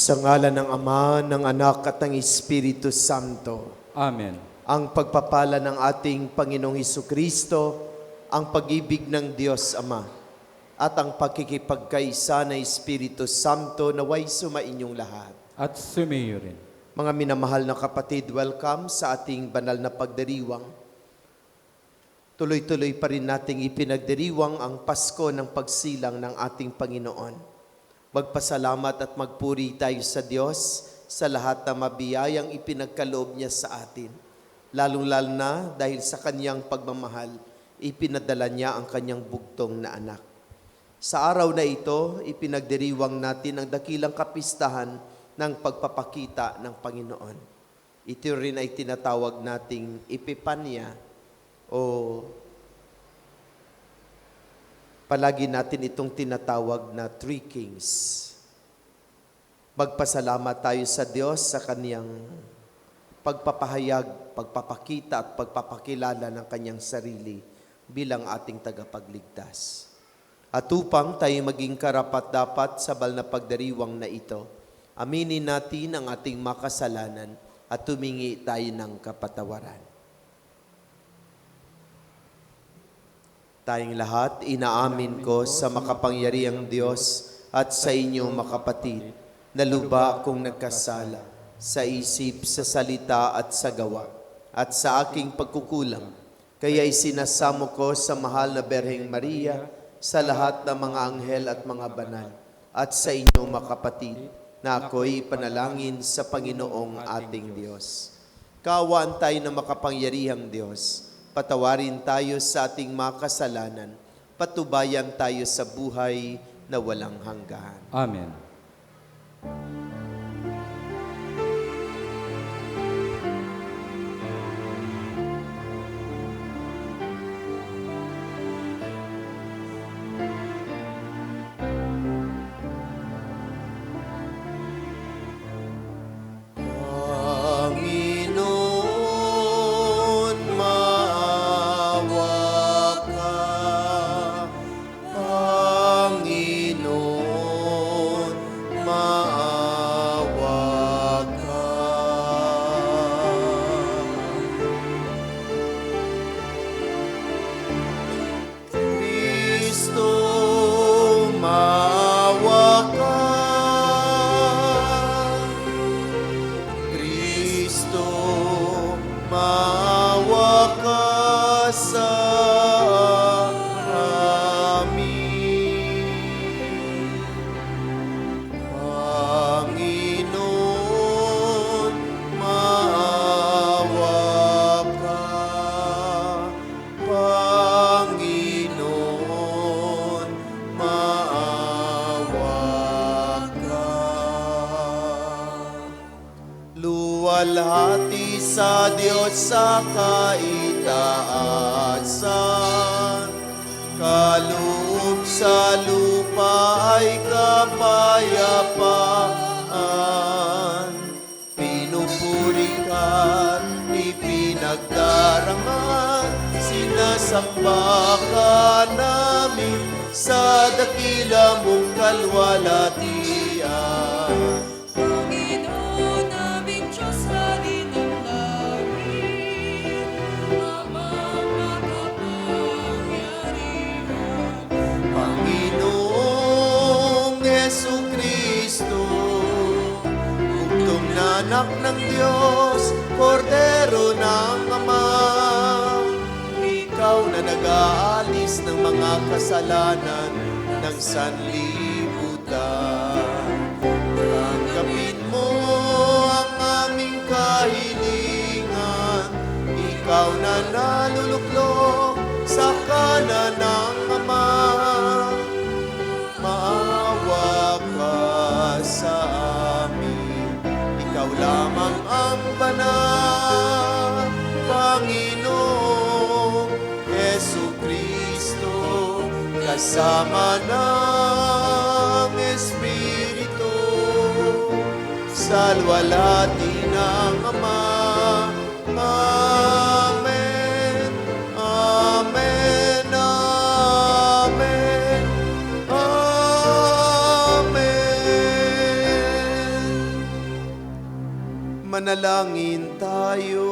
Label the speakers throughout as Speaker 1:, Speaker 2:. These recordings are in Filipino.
Speaker 1: Sa ngalan ng Ama, ng Anak at ng Espiritu Santo.
Speaker 2: Amen.
Speaker 1: Ang pagpapala ng ating Panginoong Hesukristo, ang pag-ibig ng Diyos Ama, at ang pakikipagkaisa ng Espiritu Santo naway sumainyong lahat.
Speaker 2: At sumayo rin.
Speaker 1: Mga minamahal na kapatid, welcome sa ating banal na pagdiriwang. Tuloy-tuloy pa rin nating ipinagdiriwang ang Pasko ng pagsilang ng ating Panginoon. Magpasalamat at magpuri tayo sa Diyos sa lahat na mabiyayang ipinagkaloob niya sa atin. Lalong-lalo na dahil sa kanyang pagmamahal, ipinadala niya ang kanyang bugtong na anak. Sa araw na ito, ipinagdiriwang natin ang dakilang kapistahan ng pagpapakita ng Panginoon. Ito rin ay tinatawag nating Epipanya o palagi natin itong tinatawag na Three Kings. Magpasalamat tayo sa Diyos sa kaniyang pagpapahayag, pagpapakita at pagpapakilala ng kanyang sarili bilang ating tagapagligtas. At upang tayo maging karapat-dapat sa banal na pagdiriwang na ito, aminin natin ang ating makasalanan at tumingi tayo ng kapatawaran. Tayong lahat, inaamin ko sa makapangyarihang Diyos at sa inyo makapatid, na luba akong nagkasala sa isip, sa salita at sa gawa, at sa aking pagkukulang. Kaya isinasamo ko sa mahal na Berheng Maria, sa lahat ng mga anghel at mga banal, at sa inyo makapatid, na ako'y panalangin sa Panginoong ating Diyos. Kaawaan tayo ng makapangyarihang Diyos. Patawarin tayo sa ating mga kasalanan, patubayan tayo sa buhay na walang hanggan.
Speaker 2: Amen.
Speaker 1: Luwalhati sa Diyos sa kaitaasan, kaloob sa lupa ay kapayapaan. Pinupuri ka't ipinagdarangan, sinasamba ka namin sa dakila mong kalwalhatian. Anak ng Diyos, Kordero ng Ama, ikaw na nag-aalis ng mga kasalanan ng sanlibutan. Tanggapin mo ang aming kahilingan, ikaw na naluluklok sa kanan ng Ama. Maawa ka sa amin, ikaw lamang ang banal, Panginoong Hesukristo, kasama ng Espiritu, sa luwalhati ng Ama. Amen, amen, amen, amen. Manalangin tayo.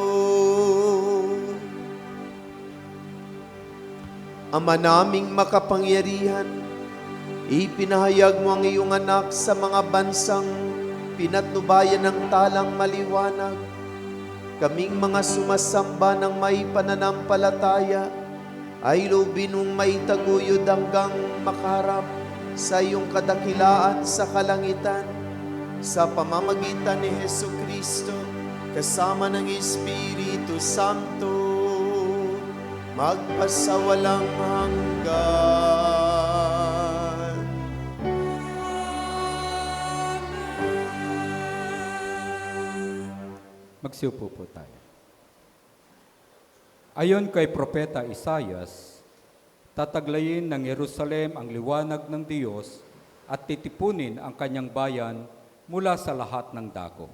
Speaker 1: Ama naming makapangyarihan, ipinahayag mo ang iyong anak sa mga bansang pinatnubayan ng talang maliwanag. Kaming mga sumasamba ng may pananampalataya ay loobin mong may taguyod hanggang makaharap sa iyong kadakilaan sa kalangitan. Sa pamamagitan ni Jesucristo, kasama ng Espiritu Santo, magpasawalang hanggan.
Speaker 2: Magsiupo po tayo. Ayon kay Propeta Isaias, tataglayin ng Jerusalem ang liwanag ng Diyos at titipunin ang kanyang bayan mula sa lahat ng dako.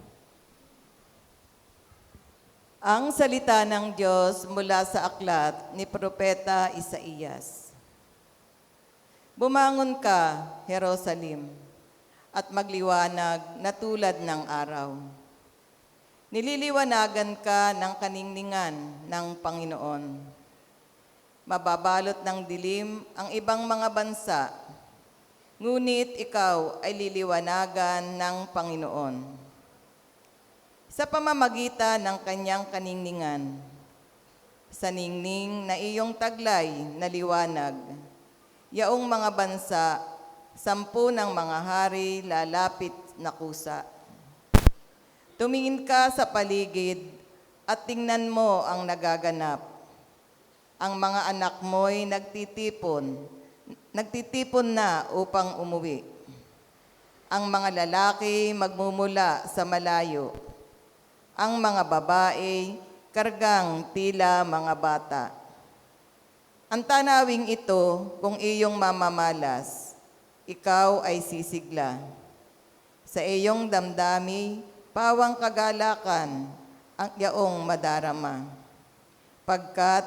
Speaker 3: Ang salita ng Diyos mula sa aklat ni Propeta Isaias. Bumangon ka, Jerusalem, at magliwanag na tulad ng araw. Nililiwanagan ka ng kaningningan ng Panginoon. Mababalot ng dilim ang ibang mga bansa, ngunit ikaw ay liliwanagan ng Panginoon. Sa pamamagitan ng kanyang kaningningan, sa ningning na iyong taglay na liwanag, yaong mga bansa, 10 ng mga hari lalapit na kusa. Tumingin ka sa paligid at tingnan mo ang nagaganap. Ang mga anak mo'y nagtitipon na upang umuwi. Ang mga lalaki magmumula sa malayo. Ang mga babae kargang tila mga bata. Ang tanawing ito, kung iyong mamamalas, ikaw ay sisigla. Sa iyong damdami, pawang kagalakan ang yaong madarama. Pagkat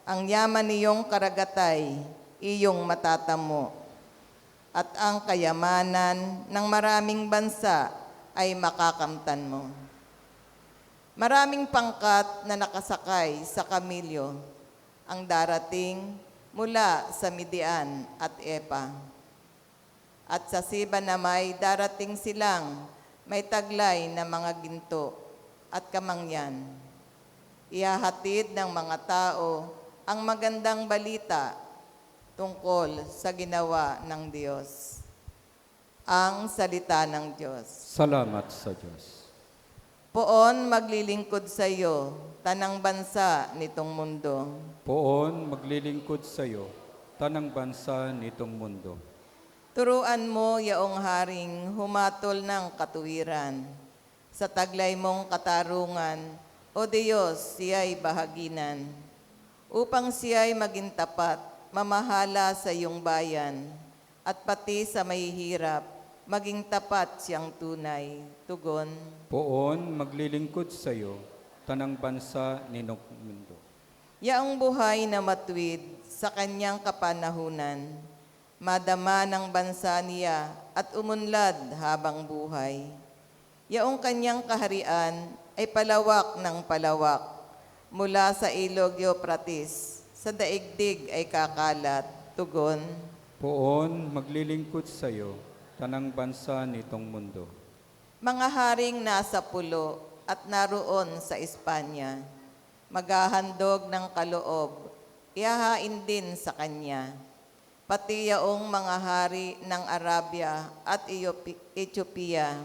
Speaker 3: ang yaman niyong karagatay, iyong matatamo. At ang kayamanan ng maraming bansa ay makakamtan mo. Maraming pangkat na nakasakay sa kamilyo ang darating mula sa Midian at Epa. At sa Siba na may darating silang may taglay na mga ginto at kamangyan. Ihahatid ng mga tao ang magandang balita tungkol sa ginawa ng Diyos. Ang salita ng Diyos.
Speaker 2: Salamat sa Diyos.
Speaker 3: Poon maglilingkod sa iyo, tanang bansa nitong mundo.
Speaker 2: Poon maglilingkod sa iyo, tanang bansa nitong mundo.
Speaker 3: Turuan mo yaong haring humatol ng katuwiran. Sa taglay mong katarungan, O Diyos, siya'y bahaginan. Upang siya'y maging tapat, mamahala sa iyong bayan, at pati sa mahihirap, maging tapat siyang tunay. Tugon.
Speaker 2: Poon maglilingkod sa iyo, tanang bansa nitong mundo.
Speaker 3: Yaong buhay na matuwid sa kanyang kapanahunan, madama ng bansa niya at umunlad habang buhay. Yaong kanyang kaharian ay palawak ng palawak, mula sa ilog Euphrates, sa daigdig ay kakalat. Tugon.
Speaker 2: Poon maglilingkod sa iyo, tanang bansa nitong mundo.
Speaker 3: Mga haring nasa pulo at naroon sa Espanya, maghahandog ng kaloob, ihahain din sa kanya. Pati yaong mga hari ng Arabia at Ethiopia,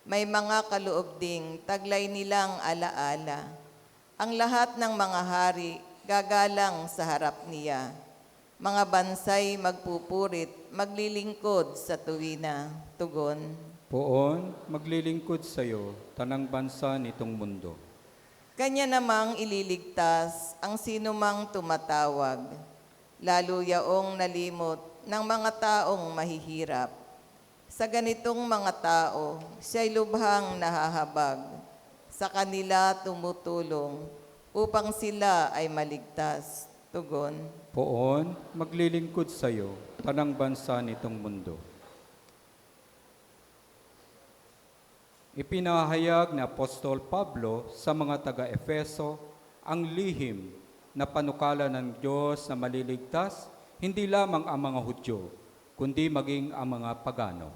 Speaker 3: may mga kaloob ding taglay nilang alaala. Ang lahat ng mga hari gagalang sa harap niya. Mga bansay magpupurit, maglilingkod sa tuwina. Tugon.
Speaker 2: Poon maglilingkod sa iyo, tanang bansa nitong mundo.
Speaker 3: Kanya namang ililigtas ang sinumang tumatawag, lalo yaong nalimot ng mga taong mahihirap. Sa ganitong mga tao, siya'y lubhang nahahabag. Sa kanila tumutulong upang sila ay maligtas. Tugon.
Speaker 2: Poon maglilingkod sa iyo, tanang bansa nitong mundo. Ipinahayag ni Apostol Pablo sa mga taga-Efeso ang lihim na panukala ng Diyos na maliligtas, hindi lamang ang mga Hudyo, kundi maging ang mga pagano.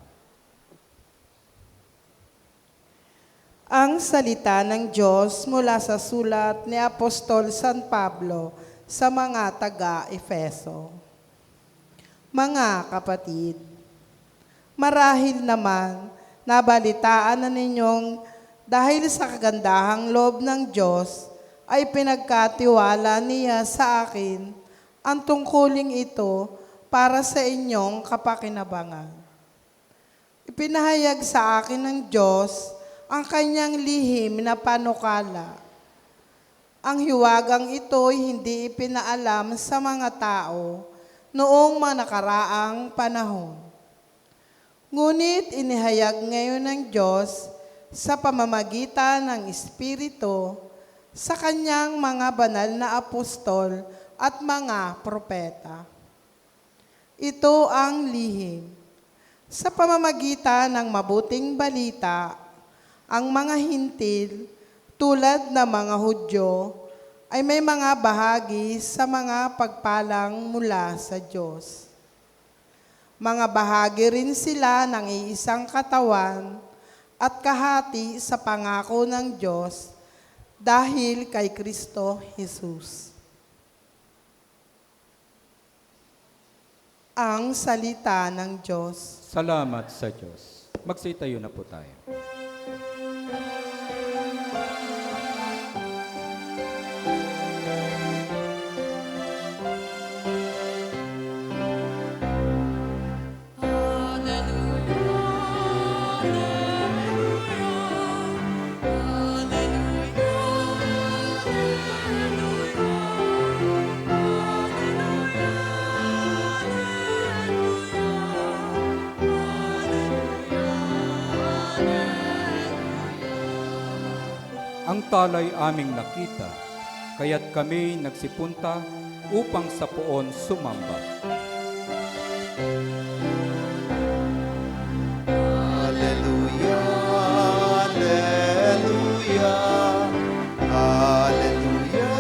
Speaker 4: Ang salita ng Diyos mula sa sulat ni Apostol San Pablo sa mga taga-Efeso. Mga kapatid, marahil naman nabalitaan na ninyong dahil sa kagandahang loob ng Diyos ay pinagkatiwala niya sa akin ang tungkuling ito para sa inyong kapakinabangan. Ipinahayag sa akin ng Diyos ang kanyang lihim na panukala. Ang hiwagang ito'y hindi ipinaalam sa mga tao noong mga nakaraang panahon. Ngunit inihayag ngayon ng Diyos sa pamamagitan ng Espiritu sa kanyang mga banal na apostol at mga propeta. Ito ang lihim. Sa pamamagitan ng mabuting balita, ang mga hintil tulad ng mga Hudyo ay may mga bahagi sa mga pagpalang mula sa Diyos. Mga bahagi rin sila ng iisang katawan at kahati sa pangako ng Diyos dahil kay Kristo Jesus. Ang salita ng Diyos.
Speaker 2: Salamat sa Diyos. Magsitayo na po tayo. Ang talay aming nakita, kaya't kami nagsipunta upang sa poon sumamba.
Speaker 1: Hallelujah, hallelujah, hallelujah,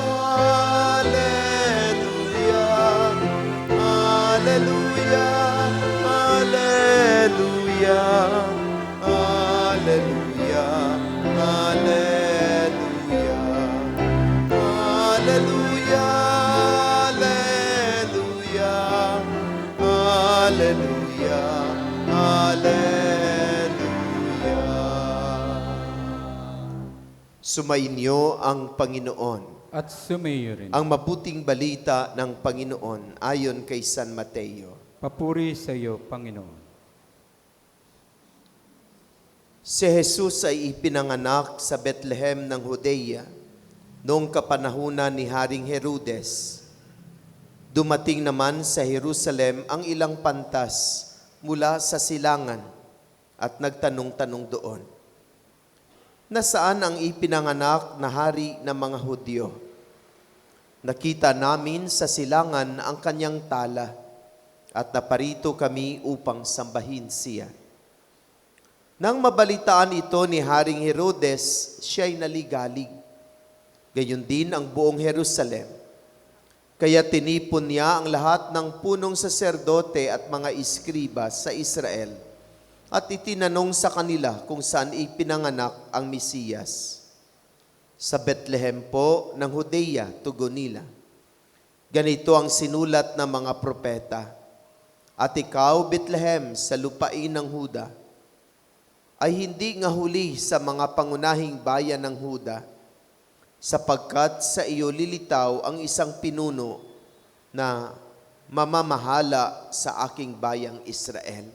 Speaker 1: hallelujah, hallelujah, hallelujah, hallelujah, hallelujah. Hallelujah, hallelujah. Sumainyo ang Panginoon.
Speaker 2: At sumayo rin.
Speaker 1: Ang mabuting balita ng Panginoon ayon kay San Mateo.
Speaker 2: Papuri sa iyo, Panginoon.
Speaker 1: Si Jesus ay ipinanganak sa Bethlehem ng Judea noong kapanahunan ni Haring Herodes. Dumating naman sa Jerusalem ang ilang pantas mula sa silangan at nagtanong-tanong doon, nasaan ang ipinanganak na hari ng mga Hudyo? Nakita namin sa silangan ang kanyang tala at naparito kami upang sambahin siya. Nang mabalitaan ito ni Haring Herodes, siya'y naligalig. Gayon din ang buong Jerusalem. Kaya tinipon niya ang lahat ng punong saserdote at mga iskriba sa Israel at itinanong sa kanila kung saan ipinanganak ang Mesiyas. Sa Bethlehem po ng Judea, tugon nila. Ganito ang sinulat ng mga propeta. At ikaw, Bethlehem, sa lupain ng Huda, ay hindi nga huli sa mga pangunahing bayan ng Huda, sapagkat sa iyo lilitaw ang isang pinuno na mamamahala sa aking bayang Israel.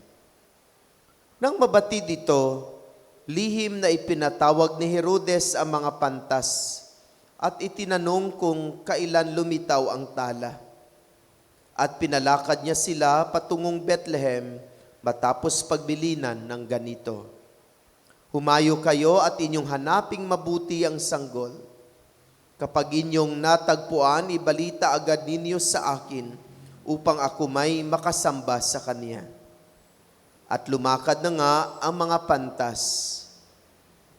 Speaker 1: Nang mabatid ito, lihim na ipinatawag ni Herodes ang mga pantas at itinanong kung kailan lumitaw ang tala. At pinalakad niya sila patungong Bethlehem matapos pagbilinan ng ganito. Humayo kayo at inyong hanaping mabuti ang sanggol. Kapag inyong natagpuan, ibalita agad ninyo sa akin upang ako may makasamba sa kanya. At lumakad na nga ang mga pantas.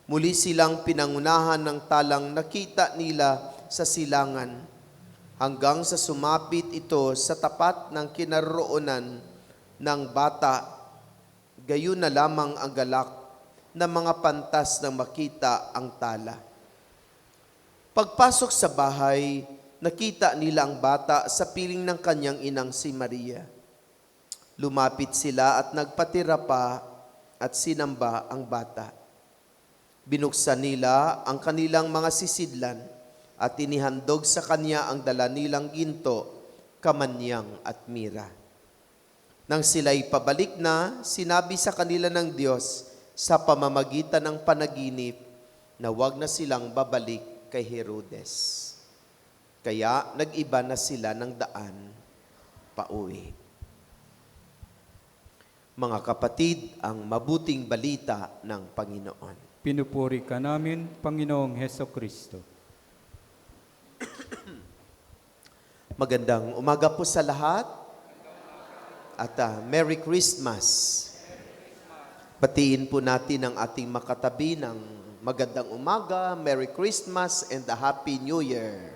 Speaker 1: Muli silang pinangunahan ng talang nakita nila sa silangan, hanggang sa sumapit ito sa tapat ng kinaroroonan ng bata. Gayon na lamang ang galak ng mga pantas nang makita ang tala. Pagpasok sa bahay, nakita nila ang bata sa piling ng kanyang inang si Maria. Lumapit sila at nagpatira pa at sinamba ang bata. Binuksan nila ang kanilang mga sisidlan at inihandog sa kanya ang dala nilang ginto, kamanyang at mira. Nang sila'y pabalik na, sinabi sa kanila ng Diyos sa pamamagitan ng panaginip na huwag na silang babalik kay Herodes. Kaya nag-iba na sila ng daan pauwi. Mga kapatid, ang mabuting balita ng Panginoon.
Speaker 2: Pinupuri ka namin, Panginoong Heso Kristo.
Speaker 1: Magandang umaga po sa lahat at Merry Christmas. Batiin po natin ang ating makatabi ng magandang umaga, Merry Christmas and a Happy New Year.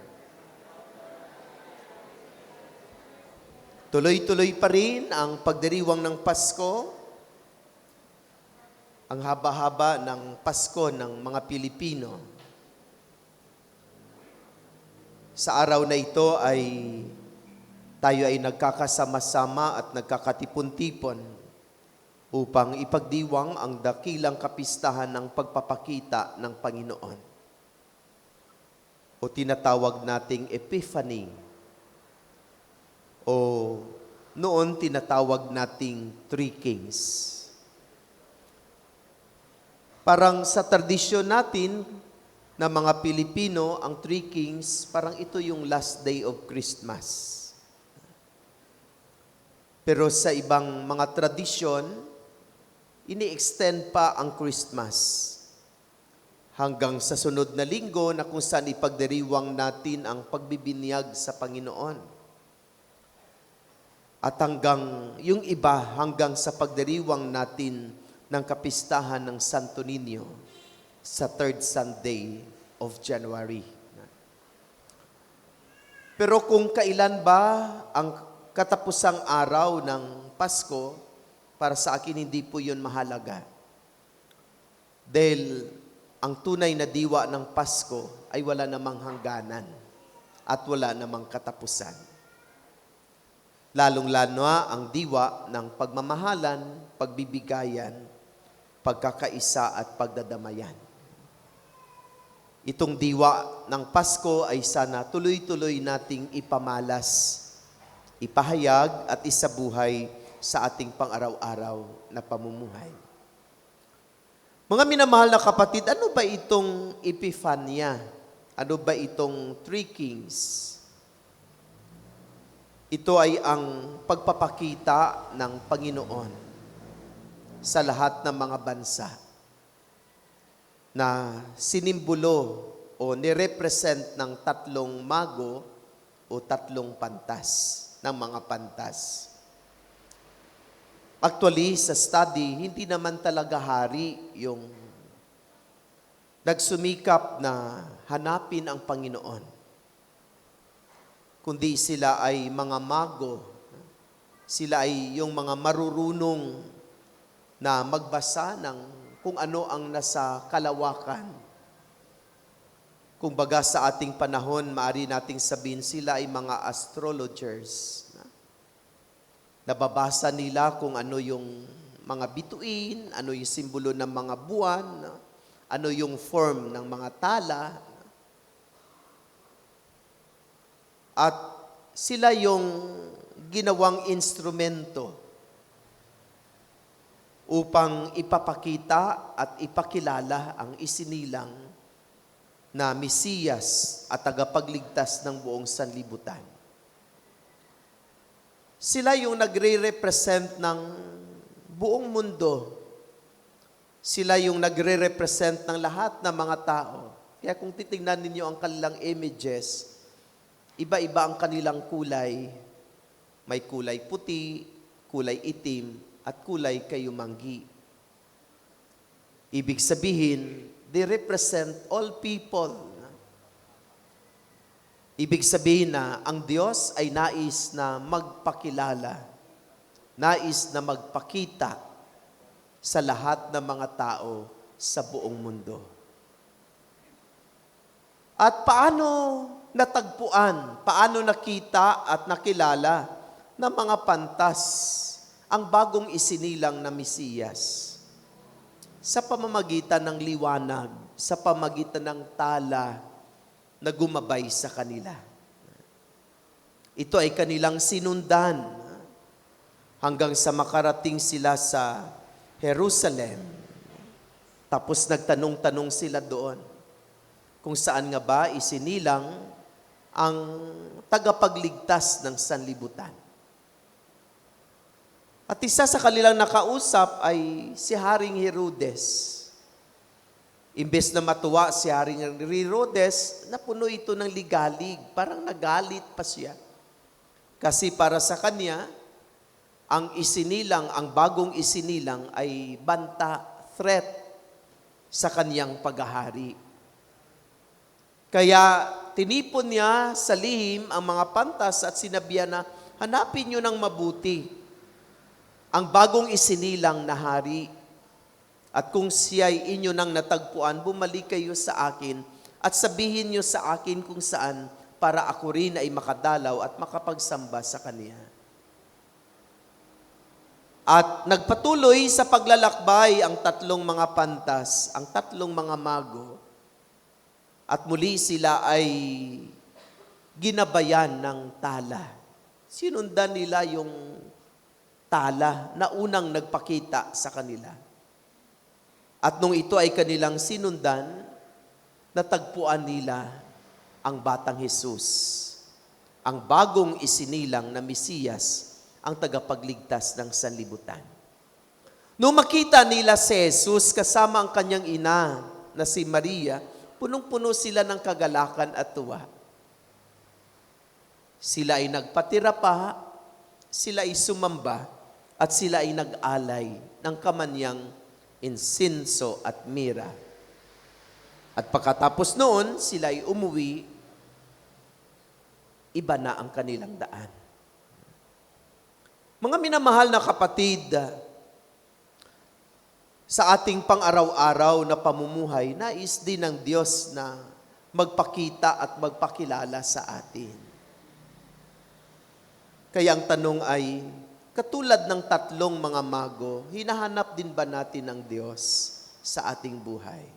Speaker 1: Tuloy-tuloy pa rin ang pagdiriwang ng Pasko. Ang haba-haba ng Pasko ng mga Pilipino. Sa araw na ito tayo ay nagkakasama-sama at nagkakatipon-tipon upang ipagdiwang ang dakilang kapistahan ng pagpapakita ng Panginoon. O tinatawag nating Epiphany. O noon tinatawag nating Three Kings. Parang sa tradisyon natin na mga Pilipino, ang Three Kings, parang ito yung last day of Christmas. Pero sa ibang mga tradisyon, ini-extend pa ang Christmas hanggang sa sunod na linggo na kung saan ipagdiriwang natin ang pagbibinyag sa Panginoon. At yung iba hanggang sa pagdiriwang natin ng kapistahan ng Santo Niño sa third Sunday of January. Pero kung kailan ba ang katapusang araw ng Pasko, para sa akin hindi po yun mahalaga. Dahil ang tunay na diwa ng Pasko ay wala namang hangganan at wala namang katapusan. Lalong-lalo ang diwa ng pagmamahalan, pagbibigayan, pagkakaisa at pagdadamayan. Itong diwa ng Pasko ay sana tuloy-tuloy nating ipamalas, ipahayag at isabuhay sa ating pang-araw-araw na pamumuhay. Mga minamahal na kapatid, ano ba itong Epifania? Ano ba itong Three Kings? Ito ay ang pagpapakita ng Panginoon sa lahat ng mga bansa na sinimbolo o nirepresent ng tatlong mago o tatlong pantas ng mga pantas. Actually, sa study, hindi naman talaga hari yung nagsumikap na hanapin ang Panginoon, kundi sila ay mga mago, sila ay yung mga marurunong na magbasa ng kung ano ang nasa kalawakan. Kung baga sa ating panahon, maaari nating sabihin sila ay mga astrologers. Nababasa nila kung ano yung mga bituin, ano yung simbolo ng mga buwan, ano yung form ng mga tala. At sila yung ginawang instrumento upang ipapakita at ipakilala ang isinilang na Mesiyas at tagapagligtas ng buong sanlibutan. Sila yung nagre-represent ng buong mundo. Sila yung nagre-represent ng lahat ng mga tao. Kaya kung titingnan ninyo ang kanilang images, iba-iba ang kanilang kulay. May kulay puti, kulay itim, at kulay kayumanggi. Ibig sabihin, They represent all people. Ibig sabihin na ang Diyos ay nais na magpakilala, nais na magpakita sa lahat ng mga tao sa buong mundo. At paano natagpuan, paano nakita at nakilala ng mga pantas ang bagong isinilang na Mesiyas? Sa pamamagitan ng liwanag, sa pamamagitan ng tala na gumabay sa kanila. Ito ay kanilang sinundan hanggang sa makarating sila sa Jerusalem. Tapos nagtanong-tanong sila doon kung saan nga ba isinilang ang tagapagligtas ng sanlibutan. At isa sa kanilang nakausap ay si Haring Herodes. Imbes na matuwa si Haring Herodes, napuno ito ng ligalig. Parang nagalit pa siya. Kasi para sa kanya, ang isinilang, ang bagong isinilang ay banta, threat sa kanyang paghahari. Kaya tinipon niya sa lihim ang mga pantas at sinabihan na, hanapin niyo ng mabuti ang bagong isinilang na hari. At kung siya'y inyo nang natagpuan, bumalik kayo sa akin at sabihin niyo sa akin kung saan para ako rin ay makadalaw at makapagsamba sa kanya. At nagpatuloy sa paglalakbay ang tatlong mga pantas, ang tatlong mga mago, at muli sila ay ginabayan ng tala. Sinundan nila yung tala na unang nagpakita sa kanila. At nung ito ay kanilang sinundan, natagpuan nila ang batang Jesus, ang bagong isinilang na Mesiyas, ang tagapagligtas ng sanlibutan. Nung makita nila si Jesus kasama ang kanyang ina na si Maria, punong-puno sila ng kagalakan at tuwa. Sila ay nagpatira pa, sila ay sumamba, at sila ay nag-alay ng kamanyang insinso at mira. At pagkatapos noon, sila ay umuwi, iba na ang kanilang daan. Mga minamahal na kapatid, sa ating pang-araw-araw na pamumuhay, nais din ng Diyos na magpakita at magpakilala sa atin. Kaya ang tanong ay, katulad ng tatlong mga mago, hinahanap din ba natin ang Diyos sa ating buhay?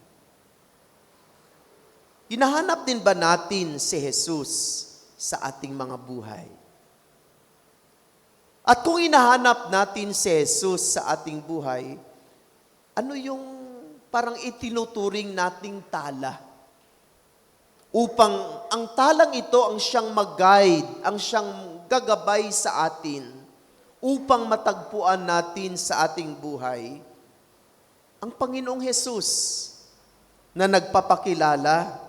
Speaker 1: Hinahanap din ba natin si Jesus sa ating mga buhay? At kung hinahanap natin si Jesus sa ating buhay, ano yung parang itinuturing nating tala? Upang ang talang ito ang siyang mag-guide, ang siyang gagabay sa atin, upang matagpuan natin sa ating buhay ang Panginoong Hesus na nagpapakilala,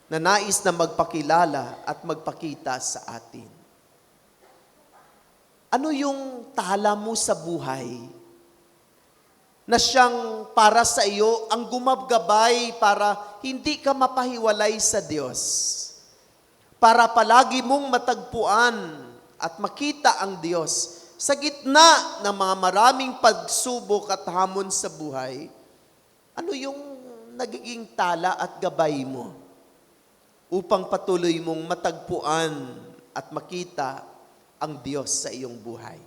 Speaker 1: na nais na magpakilala at magpakita sa atin. Ano yung tala mo sa buhay na siyang para sa iyo ang gumagabay para hindi ka mapahiwalay sa Diyos, para palagi mong matagpuan at makita ang Diyos sa gitna ng mga maraming pagsubok at hamon sa buhay? Ano yung nagiging tala at gabay mo upang patuloy mong matagpuan at makita ang Diyos sa iyong buhay?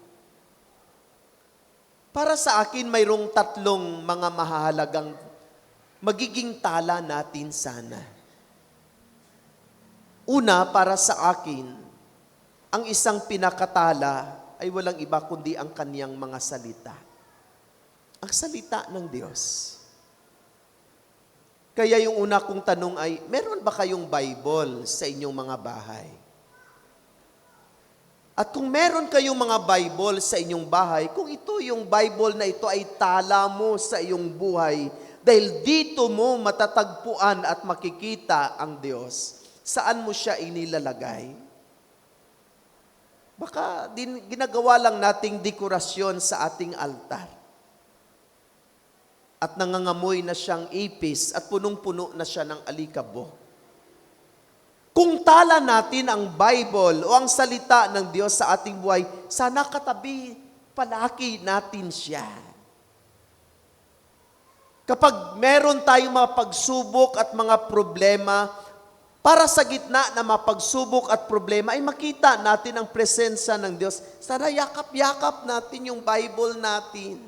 Speaker 1: Para sa akin, mayroong tatlong mga mahahalagang magiging tala natin sana. Una, para sa akin, ang isang pinakatala ay walang iba kundi ang kaniyang mga salita. Ang salita ng Diyos. Kaya yung una kong tanong ay, meron ba kayong Bible sa inyong mga bahay? At kung meron kayong mga Bible sa inyong bahay, kung ito yung Bible na ito ay tala mo sa iyong buhay, dahil dito mo matatagpuan at makikita ang Diyos, saan mo siya inilalagay? Baka ginagawa lang nating dekorasyon sa ating altar. at nangangamoy na siyang ipis at punong-puno na siya ng alikabok. Kung tala natin ang Bible o ang salita ng Diyos sa ating buhay, sana katabi palagi natin siya. Kapag meron tayong mga pagsubok at mga problema, para sa gitna na mga pagsubok at problema, ay makita natin ang presensya ng Diyos. Sana yakap-yakap natin yung Bible natin.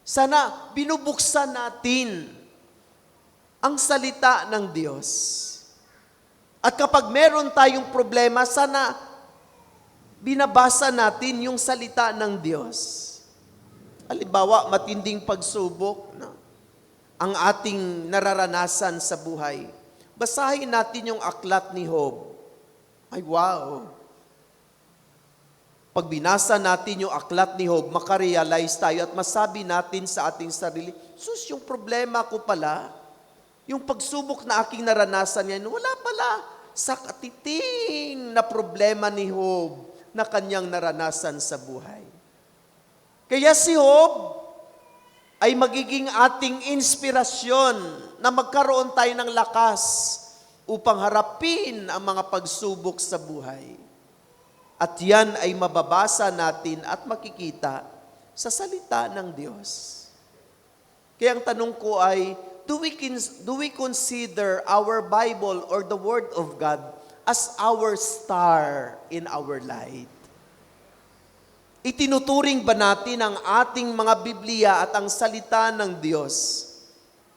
Speaker 1: Sana binubuksan natin ang salita ng Diyos. At kapag meron tayong problema, sana binabasa natin yung salita ng Diyos. Halimbawa, matinding pagsubok, no? Ang ating nararanasan sa buhay. Basahin natin yung aklat ni Job. Ay, wow! Pag binasa natin yung aklat ni Job, makarealize tayo at masabi natin sa ating sarili, sus, yung problema ko pala, yung pagsubok na aking naranasan yan, wala pala sa katiting na problema ni Job na kanyang naranasan sa buhay. Kaya si Job ay magiging ating inspirasyon na magkaroon tayo ng lakas upang harapin ang mga pagsubok sa buhay. At yan ay mababasa natin at makikita sa salita ng Diyos. Kaya ang tanong ko ay, do we consider our Bible or the Word of God as our star in our light? Itinuturing ba natin ang ating mga Biblia at ang salita ng Diyos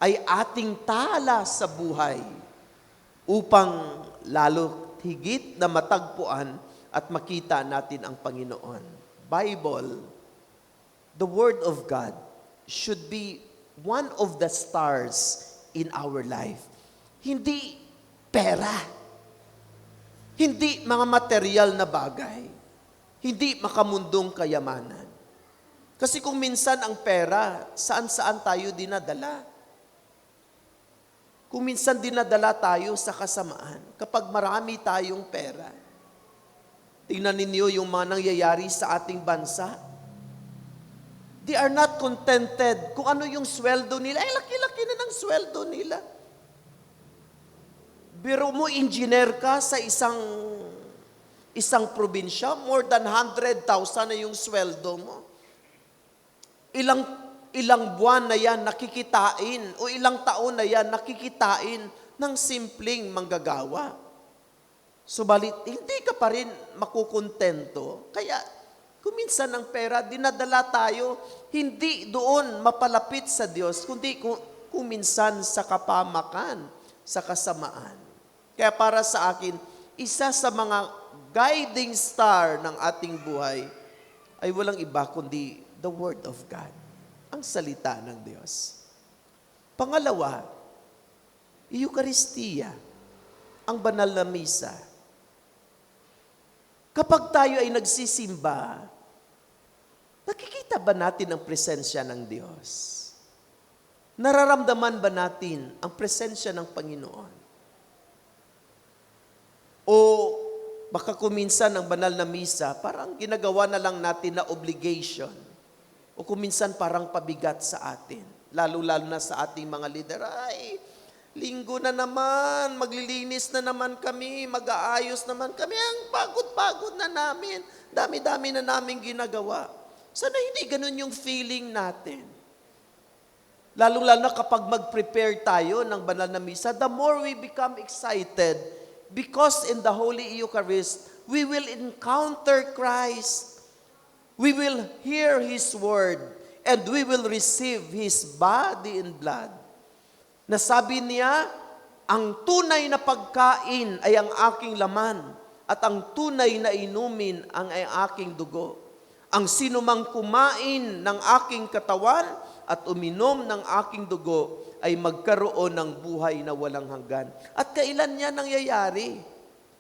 Speaker 1: ay ating tala sa buhay upang lalo higit na matagpuan at makita natin ang Panginoon? Bible, the Word of God, should be one of the stars in our life. Hindi pera. Hindi mga material na bagay. Hindi makamundong kayamanan. Kasi kung minsan ang pera, saan-saan tayo dinadala. Kung minsan dinadala tayo sa kasamaan, kapag marami tayong pera. Tingnan ninyo yung mga nangyayari sa ating bansa. They are not contented kung ano yung sweldo nila. Ay, laki-laki na ng sweldo nila. Biro mo, engineer ka sa isang probinsya, more than 100,000 na yung sweldo mo. Ilang buwan na yan nakikitain o ilang taon na yan nakikitain ng simpleng manggagawa. Subalit, hindi ka pa rin makukontento. Kaya, kuminsan ang pera, dinadala tayo, hindi doon mapalapit sa Diyos, kundi kuminsan sa kapamakan, sa kasamaan. Kaya para sa akin, isa sa mga guiding star ng ating buhay ay walang iba kundi the Word of God, ang salita ng Diyos. Pangalawa, Eucharistia, ang banal na misa. Kapag tayo ay nagsisimba, nakikita ba natin ang presensya ng Diyos? Nararamdaman ba natin ang presensya ng Panginoon? O baka kuminsan ang banal na misa, parang ginagawa na lang natin na obligation. O kuminsan parang pabigat sa atin. Lalo-lalo na sa ating mga lider. Ay, linggo na naman, maglilinis na naman kami, mag-aayos naman kami. Ang pagod-pagod na namin. Dami-dami na namin ginagawa. Sana hindi ganun yung feeling natin. Lalo-lalo na kapag mag-prepare tayo ng banal na misa, the more we become excited. Because in the Holy Eucharist, we will encounter Christ. We will hear His Word. And we will receive His body and blood. Nasabi niya, ang tunay na pagkain ay ang aking laman. At ang tunay na inumin ang aking dugo. Ang sinumang kumain ng aking katawan at uminom ng aking dugo ay magkaroon ng buhay na walang hanggan. At kailan niya nangyayari?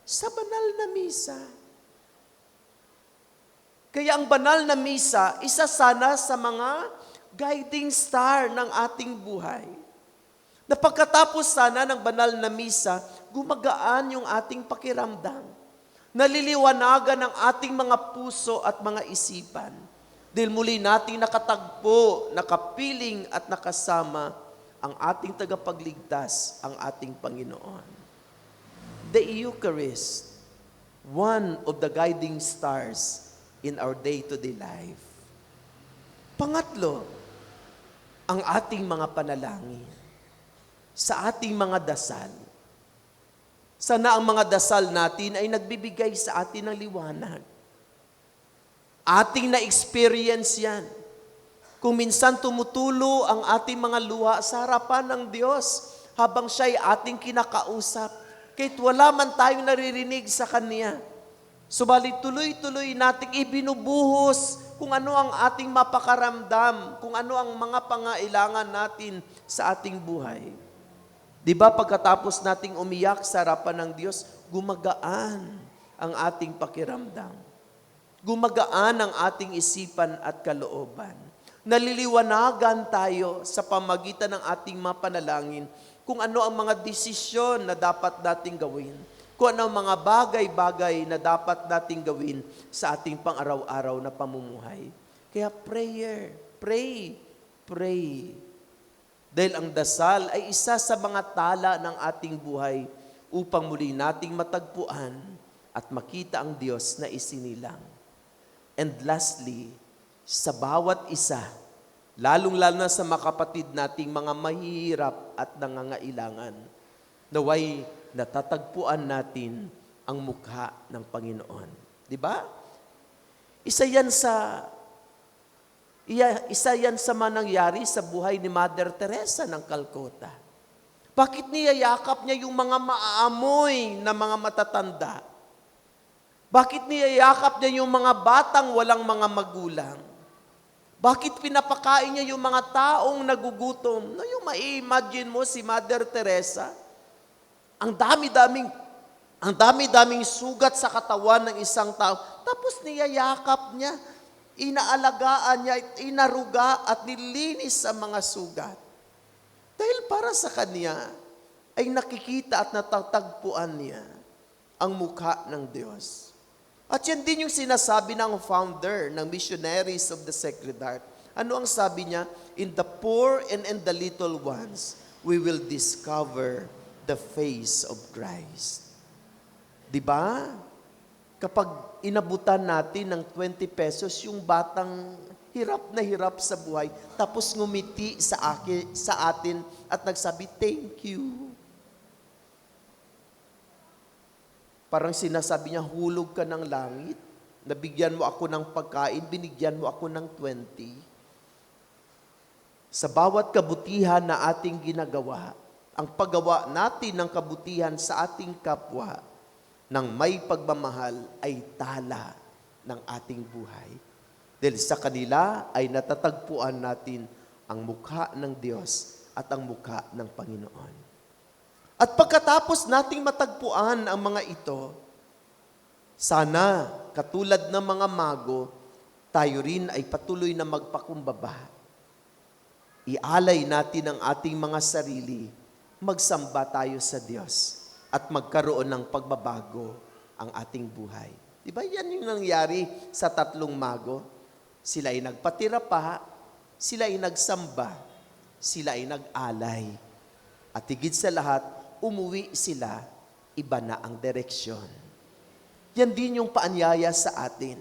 Speaker 1: Sa banal na misa. Kaya ang banal na misa, isa sana sa mga guiding star ng ating buhay. Na pagkatapos sana ng banal na misa, gumagaan yung ating pakiramdam. Naliliwanagan ang ating mga puso at mga isipan. Dahil muli nating nakatagpo, nakapiling at nakasama ang ating tagapagligtas, ang ating Panginoon. The Eucharist, one of the guiding stars in our day-to-day life. Pangatlo, ang ating mga panalangin. Sa ating mga dasal. Sana ang mga dasal natin ay nagbibigay sa atin ng liwanag. Ating na-experience yan. Kung minsan tumutulo ang ating mga luha sa harapan ng Diyos habang siya'y ating kinakausap. Kahit wala man tayong naririnig sa Kanya. Subalit tuloy-tuloy nating ibinubuhos kung ano ang ating mapakaramdam, kung ano ang mga pangailangan natin sa ating buhay. Di ba pagkatapos nating umiyak sa harapan ng Diyos, gumagaan ang ating pakiramdam. Gumagaan ang ating isipan at kalooban. Naliliwanagan tayo sa pamagitan ng ating mga panalangin kung ano ang mga desisyon na dapat nating gawin. Kung ano ang mga bagay-bagay na dapat nating gawin sa ating pang-araw-araw na pamumuhay. Kaya pray. Dahil ang dasal ay isa sa mga tala ng ating buhay upang muli nating matagpuan at makita ang Diyos na isinilang. And lastly, sa bawat isa, lalong-lalo na sa mga kapatid nating mga mahihirap at nangangailangan, naway natatagpuan natin ang mukha ng Panginoon. Di ba? Isa yan sa manangyari sa buhay ni Mother Teresa ng Calcutta. Bakit niyayakap niya yung mga maaamoy na mga matatanda? Bakit niyayakap niya yung mga batang walang mga magulang? Bakit pinapakain niya yung mga taong nagugutom? No, yung ma-imagine mo si Mother Teresa, ang dami-daming sugat sa katawan ng isang tao, tapos niyayakap niya, inaalagaan niya, inaruga at nilinis ang mga sugat. Dahil para sa kanya, ay nakikita at natatagpuan niya ang mukha ng Diyos. At yan din yung sinasabi ng founder ng Missionaries of the Sacred Heart. Ano ang sabi niya? In the poor and in the little ones, we will discover the face of Christ. Diba? Kapag inabutan natin ng 20 pesos, yung batang hirap na hirap sa buhay, tapos ngumiti sa atin at nagsabi, thank you. Parang sinasabi niya, hulog ka ng langit, nabigyan mo ako ng pagkain, binigyan mo ako ng 20. Sa bawat kabutihan na ating ginagawa, ang paggawa natin ng kabutihan sa ating kapwa, ng may pagmamahal ay tala ng ating buhay. Dahil sa kanila ay natatagpuan natin ang mukha ng Diyos at ang mukha ng Panginoon. At pagkatapos nating matagpuan ang mga ito, sana, katulad ng mga mago, tayo rin ay patuloy na magpakumbaba. Ialay natin ang ating mga sarili, magsamba tayo sa Diyos, at magkaroon ng pagbabago ang ating buhay. Diba yan yung nangyari sa tatlong mago? Sila ay nagpatira pa, sila ay nagsamba, sila ay nag-alay. At higit sa lahat, umuwi sila, iba na ang direksyon. Yan din yung paanyaya sa atin.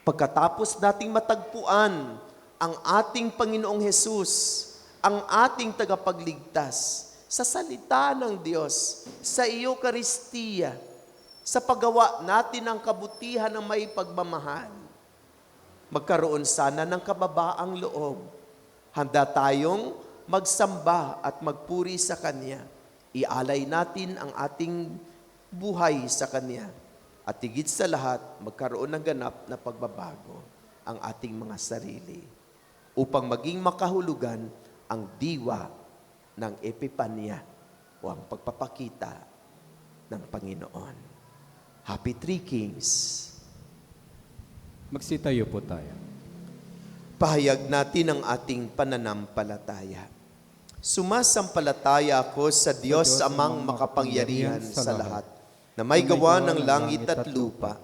Speaker 1: Pagkatapos nating matagpuan ang ating Panginoong Hesus, ang ating tagapagligtas, sa salita ng Diyos, sa Eucharistia, sa paggawa natin ng kabutihan ng may pagmamahal, magkaroon sana ng kababaang loob. Handa tayong magsamba at magpuri sa Kanya. Ialay natin ang ating buhay sa Kanya. At higit sa lahat, magkaroon ng ganap na pagbabago ang ating mga sarili upang maging makahulugan ang diwa ng Epipanya o ang pagpapakita ng Panginoon. Happy Three Kings.
Speaker 2: Magsitayo po tayo.
Speaker 1: Pahayag natin ang ating pananampalataya. Sumasampalataya ako sa Diyos amang makapangyarihan sa lahat, na may gawa ng langit at lupa.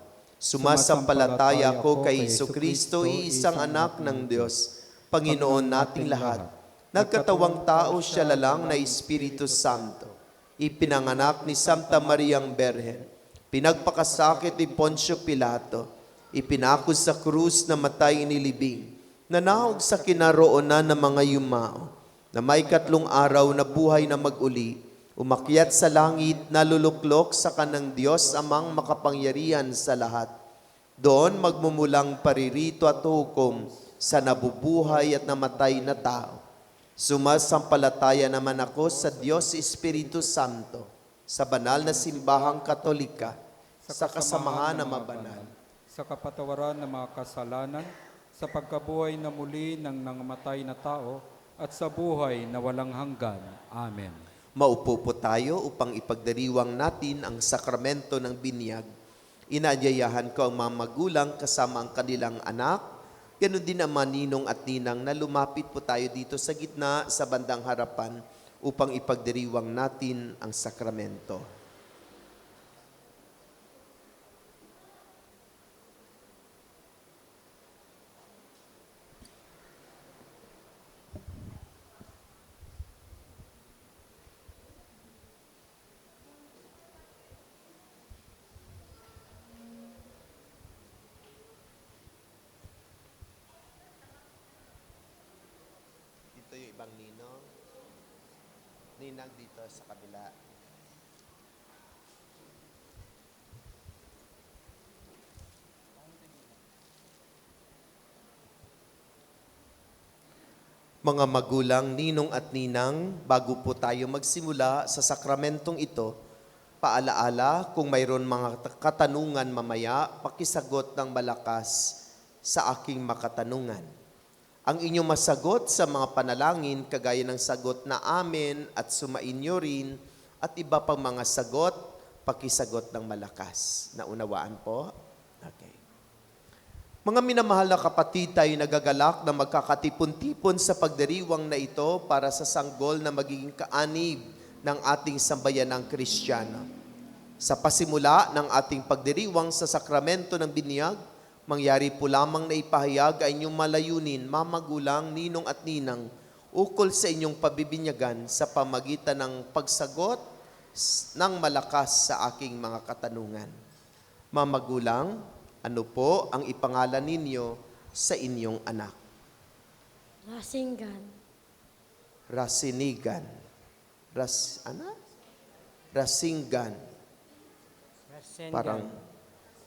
Speaker 1: Sumasampalataya ako kay Jesucristo, iisang anak ng Diyos, Panginoon nating lahat. Nagkatawang tao siya lalang na Espiritu Santo. Ipinanganak ni Santa Mariang Berhen. Pinagpakasakit ni Poncio Pilato. Ipinako sa krus na matay inilibing. Nanahog sa kinaroonan ng mga yumao. Na may 3 araw na buhay na mag-uli. Umakyat sa langit, naluluklok sa kanang Diyos amang makapangyarihan sa lahat. Doon magmumulang paririto at hukom sa nabubuhay at namatay na tao. Sumasampalataya naman ako sa Diyos Espiritu Santo, sa banal na simbahang katolika, sa kasamahan ng mabanal,
Speaker 2: sa kapatawaran ng mga kasalanan, sa pagkabuhay na muli ng nangamatay na tao, at sa buhay na walang hanggan. Amen.
Speaker 1: Maupo po tayo upang ipagdiriwang natin ang sakramento ng binyag. Inaanyayahan ko ang mga magulang kasama ang kanilang anak, ganoon din ang mga ninong at ninang na lumapit po tayo dito sa gitna sa bandang harapan upang ipagdiriwang natin ang sakramento. Dito yung ibang ninong. Ninang dito sa kabila. Mga magulang, ninong at ninang, bago po tayo magsimula sa sakramentong ito, paalaala kung mayroon mga katanungan mamaya, pakisagot ng malakas sa aking makatanungan. Ang inyong masagot sa mga panalangin, kagaya ng sagot na amen at sumainyo rin, at iba pang mga sagot, pakisagot ng malakas. Naunawaan po? Okay. Mga minamahal na kapatid, tayo nagagalak na magkakatipon-tipon sa pagdiriwang na ito para sa sanggol na magiging kaanib ng ating sambayanang Kristiyano. Sa pasimula ng ating pagdiriwang sa sakramento ng binyag, mangyari po lamang na ipahayag ay inyong malayunin, mamagulang, ninong at ninang, ukol sa inyong pabibinyagan sa pamagitan ng pagsagot ng malakas sa aking mga katanungan. Mamagulang, ano po ang ipangalan ninyo sa inyong anak?
Speaker 5: Rasinggan.
Speaker 1: Rasinigan. Rasinggan. Parang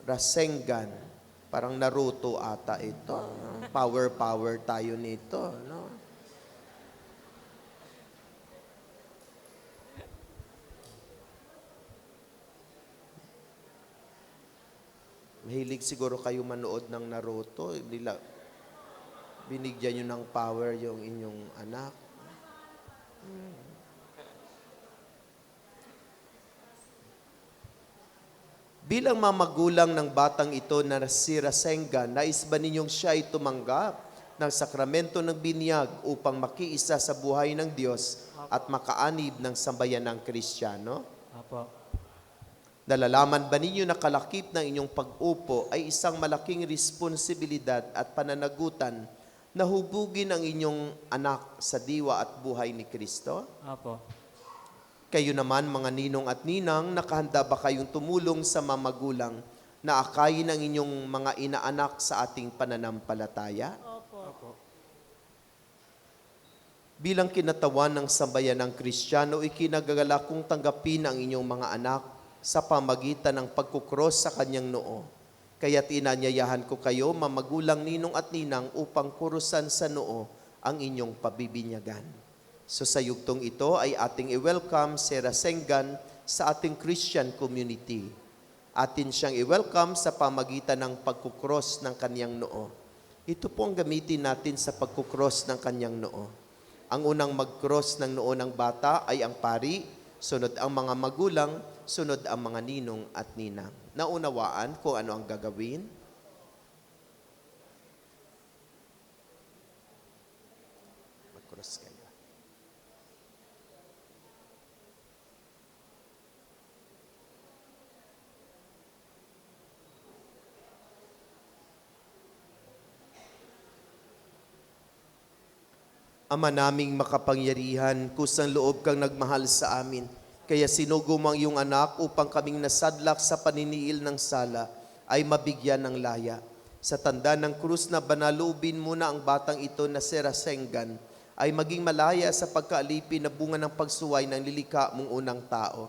Speaker 1: Rasengan. Parang Naruto ata ito. No? Power tayo nito. No? Mahilig siguro kayo manood ng Naruto. Binigyan nyo ng power yung inyong anak. Bilang mamagulang ng batang ito na si Rasengan, nais ba ninyong siya ay tumanggap ng sakramento ng binyag upang makiisa sa buhay ng Diyos at makaanib ng sambayan ng Kristiyano?
Speaker 6: Apo.
Speaker 1: Nalalaman ba ninyo na kalakip ng inyong pag-upo ay isang malaking responsibilidad at pananagutan na hubugin ang inyong anak sa diwa at buhay ni Kristo?
Speaker 6: Apo.
Speaker 1: Kayo naman, mga ninong at ninang, nakahanda ba kayong tumulong sa mamagulang na akayin ang inyong mga inaanak sa ating pananampalataya?
Speaker 6: Apo.
Speaker 1: Bilang kinatawan ng sambayan ng Kristiyano, ikinagagalak kong tanggapin ang inyong mga anak sa pamagitan ng pagkukros sa kanyang noo. Kaya tinanyayahan ko kayo, mamagulang, ninong at ninang, upang kurusan sa noo ang inyong pabibinyagan. So sa yugtong ito ay ating i-welcome si Rasengan sa ating Christian community. Atin siyang i-welcome sa pamagitan ng pagkukros ng kanyang noo. Ito po ang gamitin natin sa pagkukros ng kanyang noo. Ang unang mag-cross ng noo ng bata ay ang pari, sunod ang mga magulang, sunod ang mga ninong at ninang. Naunawaan kung ano ang gagawin? Mag-cross kayo. Ama naming makapangyarihan, kusang loob kang nagmahal sa amin. Kaya sinugo mo ang iyong anak upang kaming nasadlak sa paniniil ng sala ay mabigyan ng laya. Sa tanda ng krus na banalubin mo na ang batang ito na si Rasenggan ay maging malaya sa pagkaalipin na bunga ng pagsuway ng lilikha mong unang tao.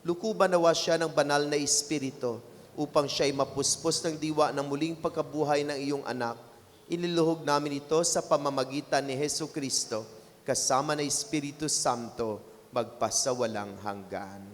Speaker 1: Lukuban nawa siya ng banal na espiritu upang siya ay mapuspos ng diwa ng muling pagkabuhay ng iyong anak. Iniluhog namin ito sa pamamagitan ni Hesu Kristo, kasama ng Espiritu Santo, magpasawalang hanggan.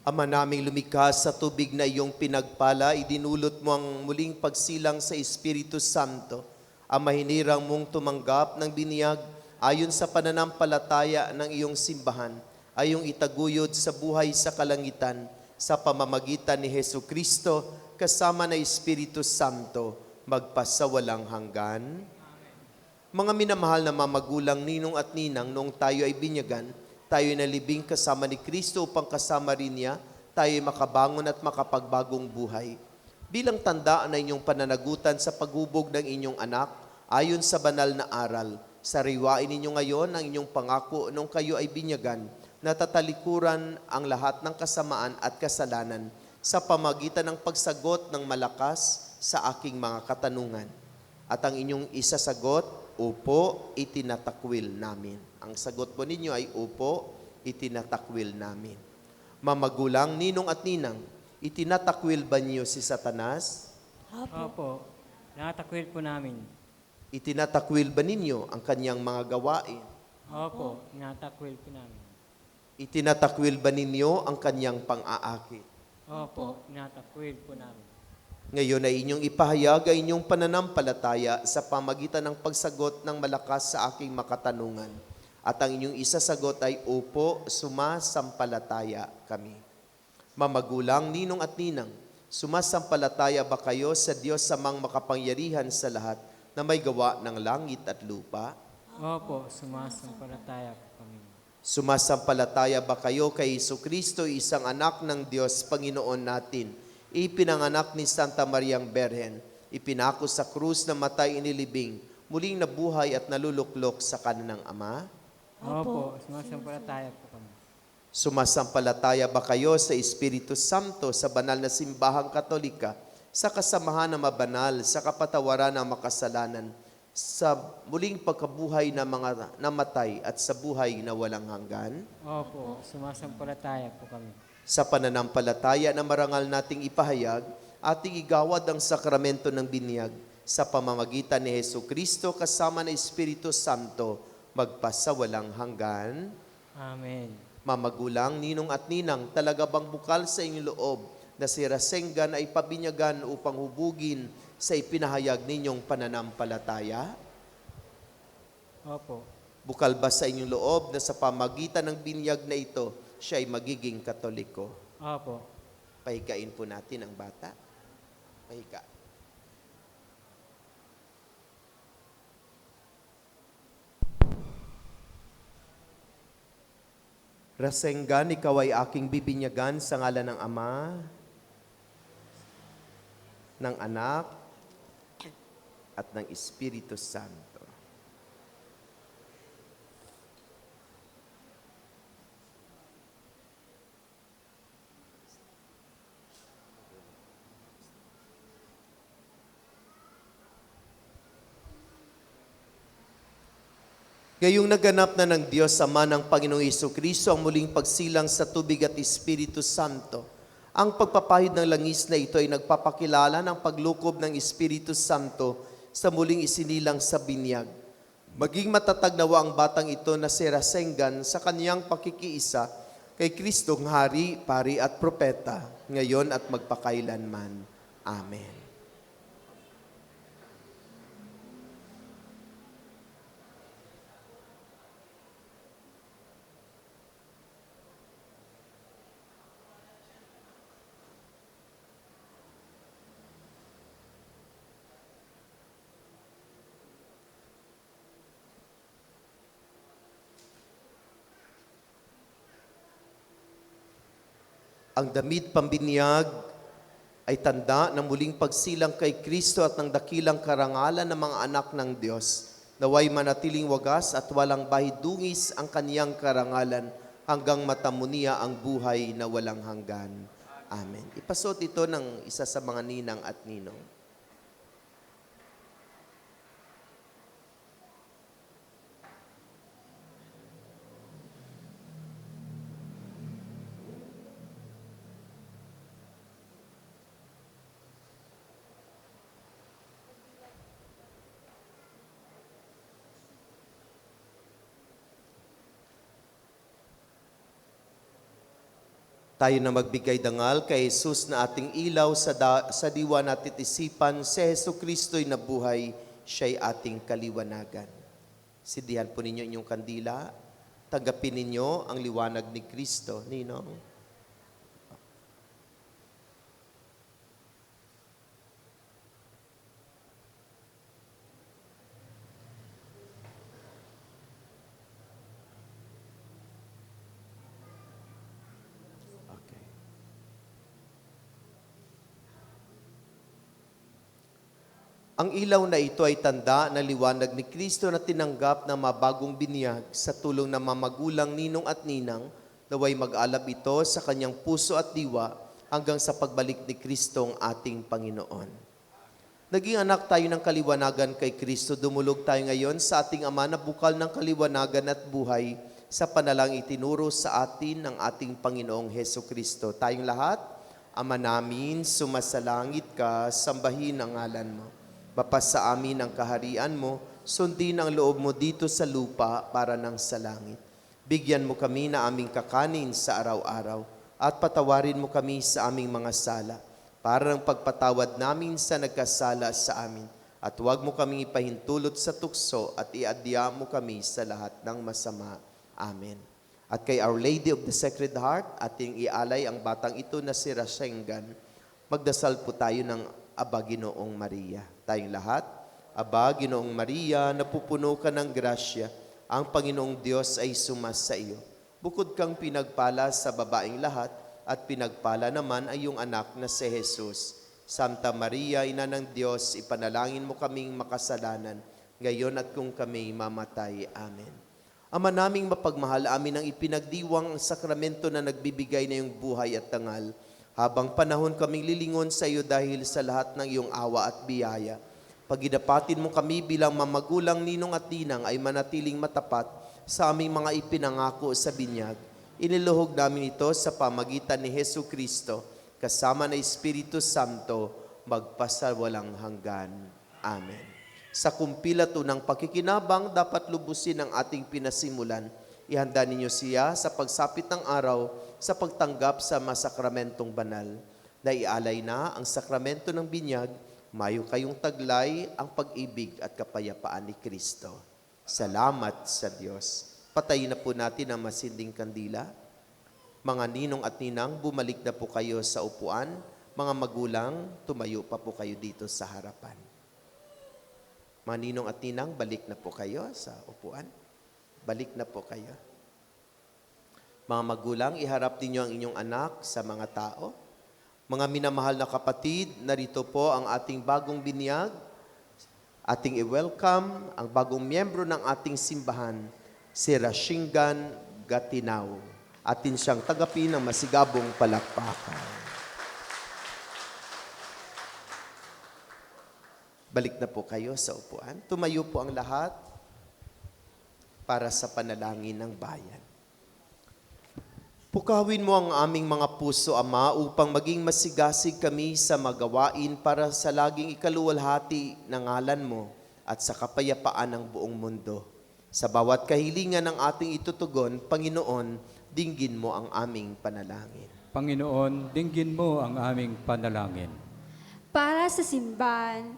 Speaker 1: Ama naming lumikha sa tubig na iyong pinagpala, idinulot mo ang muling pagsilang sa Espiritu Santo. Ama, hinirang mong tumanggap ng biniyag ayon sa pananampalataya ng iyong simbahan, ay iyong itaguyod sa buhay sa kalangitan sa pamamagitan ni Hesu Kristo kasama ng Espiritu Santo, magpasawalang hanggan. Mga minamahal na mamagulang, ninong at ninang, noong tayo ay binyagan, tayo ay nalibing kasama ni Kristo upang kasama rin niya, tayo ay makabangon at makapagbagong buhay. Bilang tandaan na inyong pananagutan sa paghubog ng inyong anak, ayon sa banal na aral, sariwain ninyo ngayon ang inyong pangako nung kayo ay binyagan, na tatalikuran ang lahat ng kasamaan at kasalanan sa pamagitan ng pagsagot ng malakas sa aking mga katanungan. At ang inyong isasagot, upo, itinatakwil namin. Ang sagot po ninyo ay upo, itinatakwil namin. Mamagulang, ninong at ninang, itinatakwil ba niyo si Satanas?
Speaker 5: Opo, nakatakwil po namin.
Speaker 1: Itinatakwil ba ninyo ang kanyang mga gawain?
Speaker 5: Opo, nakatakwil po namin.
Speaker 1: Itinatakwil ba ninyo ang kanyang pang-aakit?
Speaker 5: Opo, nakatakwil po namin.
Speaker 1: Ngayon ay inyong ipahayag ang inyong pananampalataya sa pamagitan ng pagsagot ng malakas sa aking makatanungan. At ang inyong isasagot ay, upo, sumasampalataya kami. Mamagulang, ninong at ninang, sumasampalataya ba kayo sa Diyos samang makapangyarihan sa lahat na may gawa ng langit at lupa?
Speaker 5: Opo, sumasampalataya po kami.
Speaker 1: Sumasampalataya ba kayo kay Jesucristo, isang anak ng Diyos, Panginoon natin, ipinanganak ni Santa Mariang Berhen, ipinako sa krus na matay inilibing, muling nabuhay at naluluklok sa kanang Ama?
Speaker 5: Opo, sumasampalataya po kami.
Speaker 1: Sumasampalataya ba kayo sa Espiritu Santo, sa banal na simbahang Katolika, sa kasamahan na mabanal, sa kapatawaran ng makasalanan, sa muling pagkabuhay ng mga namatay at sa buhay na walang hanggan?
Speaker 5: Opo, sumasampalataya po kami.
Speaker 1: Sa pananampalataya na marangal nating ipahayag, ating igawad ang sakramento ng binyag sa pamamagitan ni Hesu Kristo kasama ng Espiritu Santo, magpasawalang hanggan.
Speaker 5: Amen.
Speaker 1: Mamagulang, ninong at ninang, talaga bang bukal sa inyong loob na si Rasenggan ay pabinyagan upang hubugin sa ipinahayag ninyong pananampalataya?
Speaker 5: Opo.
Speaker 1: Bukal ba sa inyong loob na sa pamagitan ng binyag na ito, siya ay magiging Katoliko?
Speaker 5: Opo.
Speaker 1: Pahikain po natin ang bata. Pahika. Rasenggan, ikaw ay aking bibinyagan sa ngalan ng Ama, ng Anak, at ng Espiritu Santo. Gayong naganap na ng Diyos Ama ng Panginoong Jesucristo ang muling pagsilang sa tubig at Espiritu Santo. Ang pagpapahid ng langis na ito ay nagpapakilala ng paglukob ng Espiritu Santo sa muling isinilang sa binyag. Maging matatag nawa ang batang ito na si Rasenggan sa kaniyang pakikiisa kay Kristong Hari, Pari at Propeta, ngayon at magpakailanman. Amen. Ang damit pambinyag ay tanda ng muling pagsilang kay Kristo at ng dakilang karangalan ng mga anak ng Diyos. Naway manatiling wagas at walang bahidungis ang kaniyang karangalan hanggang matamo niya ang buhay na walang hanggan. Amen. Ipasuot ito ng isa sa mga ninang at ninong. Tayo na magbigay dangal kay Jesus na ating ilaw sa diwa natin isipan, si Hesus Kristo'y nabuhay, siya'y ating kaliwanagan. Sidihan po ninyo inyong kandila, tanggapin ninyo ang liwanag ni Kristo. Ninong. Okay. Ang ilaw na ito ay tanda na liwanag ni Kristo na tinanggap ng mabagong binyag sa tulong ng mamagulang ninong at ninang, naway mag-alab ito sa kanyang puso at diwa hanggang sa pagbalik ni Kristo ang ating Panginoon. Naging anak tayo ng kaliwanagan kay Kristo, dumulog tayo ngayon sa ating Ama na bukal ng kaliwanagan at buhay sa panalangin itinuro sa atin ng ating Panginoong Hesus Kristo. Tayong lahat, Ama namin, sumasalangit ka, sambahin ang ngalan mo. Mapasa amin ang kaharian mo, sundin ang loob mo dito sa lupa para nang sa langit. Bigyan mo kami na aming kakanin sa araw-araw at patawarin mo kami sa aming mga sala para ng pagpatawad namin sa nagkasala sa amin. At huwag mo kaming ipahintulot sa tukso at iadya mo kami sa lahat ng masama. Amen. At kay Our Lady of the Sacred Heart, ating ialay ang batang ito na si Rashengan. Magdasal po tayo ng Aba Ginoong Maria. Tayong lahat, Aba Ginoong Maria, napupuno ka ng grasya, ang Panginoong Diyos ay sumasa iyo. Bukod kang pinagpala sa babaeng lahat, at pinagpala naman ay iyong anak na si Jesus. Santa Maria, Ina ng Diyos, ipanalangin mo kaming makasalanan, ngayon at kung kami mamatay. Amen. Ama naming mapagmahal, amin ang ipinagdiwang ang sakramento na nagbibigay na iyong buhay at tangal. Habang panahon kaming lilingon sa iyo dahil sa lahat ng iyong awa at biyaya. Paginapatin mo kami bilang mamagulang ninong at ninang ay manatiling matapat sa aming mga ipinangako sa binyag. Iniluhog namin ito sa pamagitan ni Hesus Kristo, kasama ng Espiritu Santo, magpasawalang hanggan. Amen. Sa kumpilat unang pakikinabang, dapat lubusin ang ating pinasimulan. Ihanda ninyo siya sa pagsapit ng araw sa pagtanggap sa masakramentong banal. Naialay na ang sakramento ng binyag, mayo kayong taglay ang pag-ibig at kapayapaan ni Kristo. Salamat sa Diyos. Patayin na po natin ang masinding kandila. Mga ninong at ninang, bumalik na po kayo sa upuan. Mga magulang, tumayo pa po kayo dito sa harapan. Mga ninong at ninang, balik na po kayo sa upuan. Balik na po kayo. Mga magulang, iharap ninyo ang inyong anak sa mga tao. Mga minamahal na kapatid, narito po ang ating bagong binyag. Ating i-welcome ang bagong miyembro ng ating simbahan, si Rashengan Gatinaw. Atin siyang tagapin ng masigabong palakpakan. Balik na po kayo sa upuan. Tumayo po ang lahat para sa panalangin ng bayan. Pukawin mo ang aming mga puso, Ama, upang maging masigasig kami sa magawain para sa laging ikaluwalhati ng ngalan mo at sa kapayapaan ng buong mundo. Sa bawat kahilingan ng ating itutugon, Panginoon, dinggin mo ang aming panalangin.
Speaker 2: Panginoon, dinggin mo ang aming panalangin.
Speaker 6: Para sa simbahan,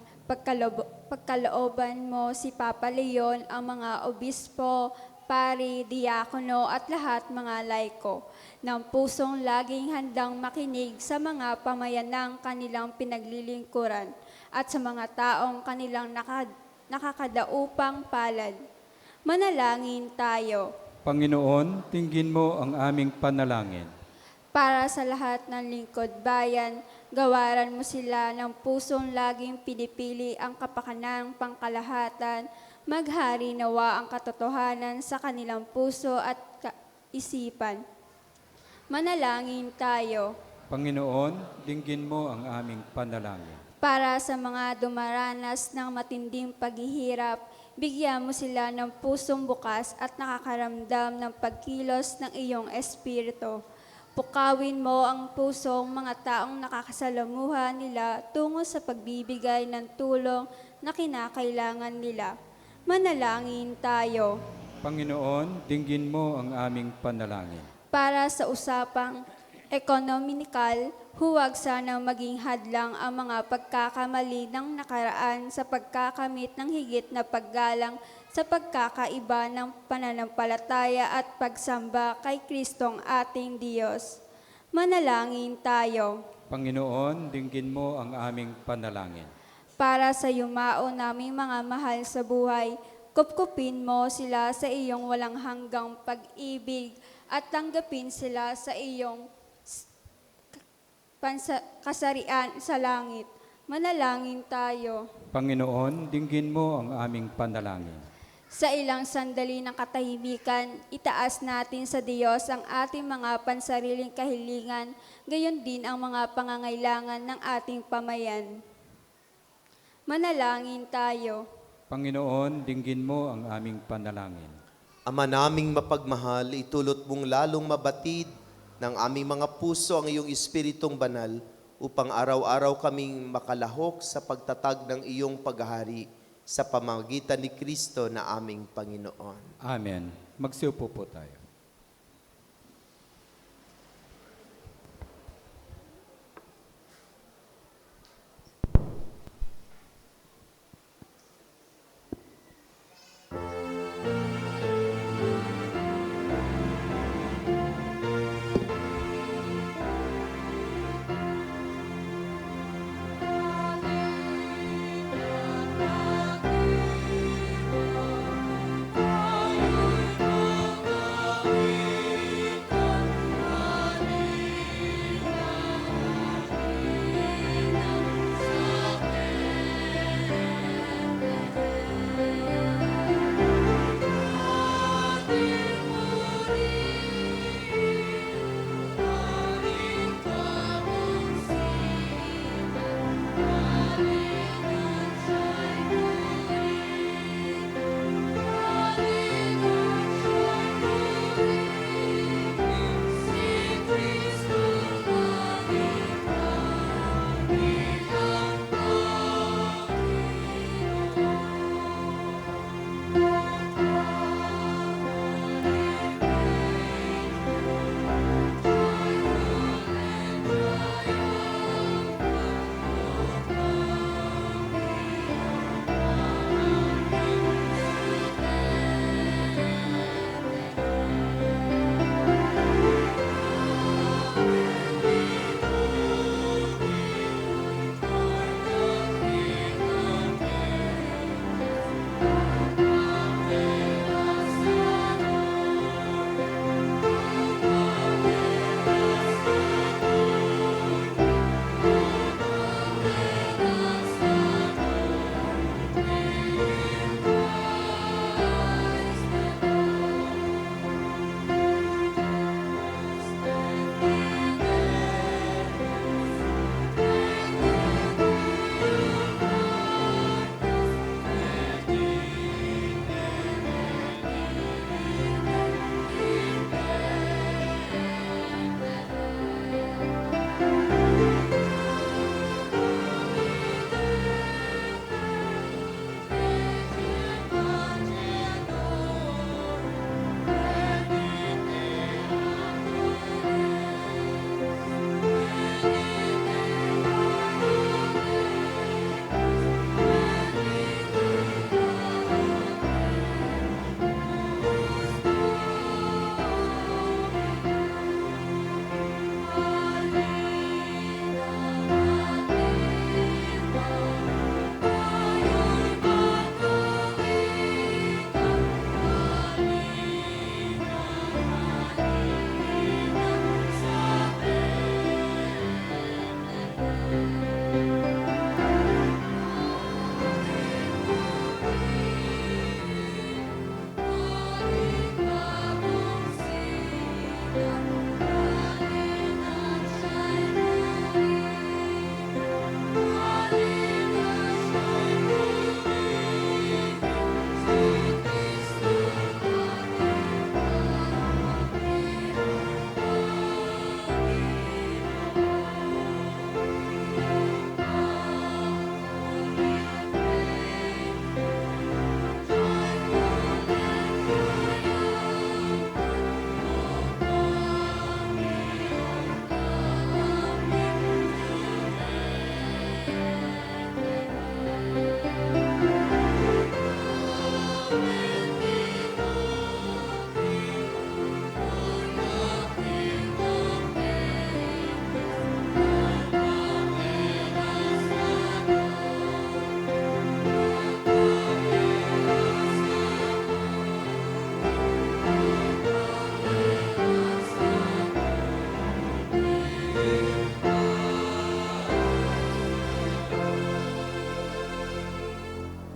Speaker 6: pagkalooban mo si Papa Leon, ang mga obispo, pari, diakono at lahat mga laiko ng pusong laging handang makinig sa mga pamayanang kanilang pinaglilingkuran at sa mga taong kanilang nakakadaupang palad. Manalangin tayo.
Speaker 2: Panginoon, dinggin mo ang aming panalangin.
Speaker 6: Para sa lahat ng lingkod bayan, gawaran mo sila ng pusong laging pinipili ang kapakanang pangkalahatan. Maghari nawa ang katotohanan sa kanilang puso at isipan. Manalangin tayo.
Speaker 2: Panginoon, dinggin mo ang aming panalangin.
Speaker 6: Para sa mga dumaranas ng matinding paghihirap, bigyan mo sila ng pusong bukas at nakakaramdam ng pagkilos ng iyong espiritu. Pukawin mo ang pusong mga taong nakakasalamuha nila tungo sa pagbibigay ng tulong na kinakailangan nila. Manalangin tayo.
Speaker 2: Panginoon, dinggin mo ang aming panalangin.
Speaker 6: Para sa usapang ekonomikal, huwag sanang maging hadlang ang mga pagkakamali ng nakaraan sa pagkakamit ng higit na paggalang sa pagkakaiba ng pananampalataya at pagsamba kay Kristong ating Diyos. Manalangin tayo.
Speaker 2: Panginoon, dinggin mo ang aming panalangin.
Speaker 6: Para sa yumao naming mga mahal sa buhay, kupkupin mo sila sa iyong walang hanggang pag-ibig at tanggapin sila sa iyong kasarian sa langit. Manalangin tayo.
Speaker 2: Panginoon, dinggin mo ang aming panalangin.
Speaker 6: Sa ilang sandali ng katahimikan, itaas natin sa Diyos ang ating mga pansariling kahilingan, gayon din ang mga pangangailangan ng ating pamayan. Manalangin tayo.
Speaker 2: Panginoon, dinggin mo ang aming panalangin.
Speaker 1: Ama naming mapagmahal, itulot mong lalong mabatid ng aming mga puso ang iyong Espiritong Banal upang araw-araw kaming makalahok sa pagtatag ng iyong paghahari sa pamamagitan ni Kristo na aming Panginoon.
Speaker 2: Amen. Magsiupo po tayo.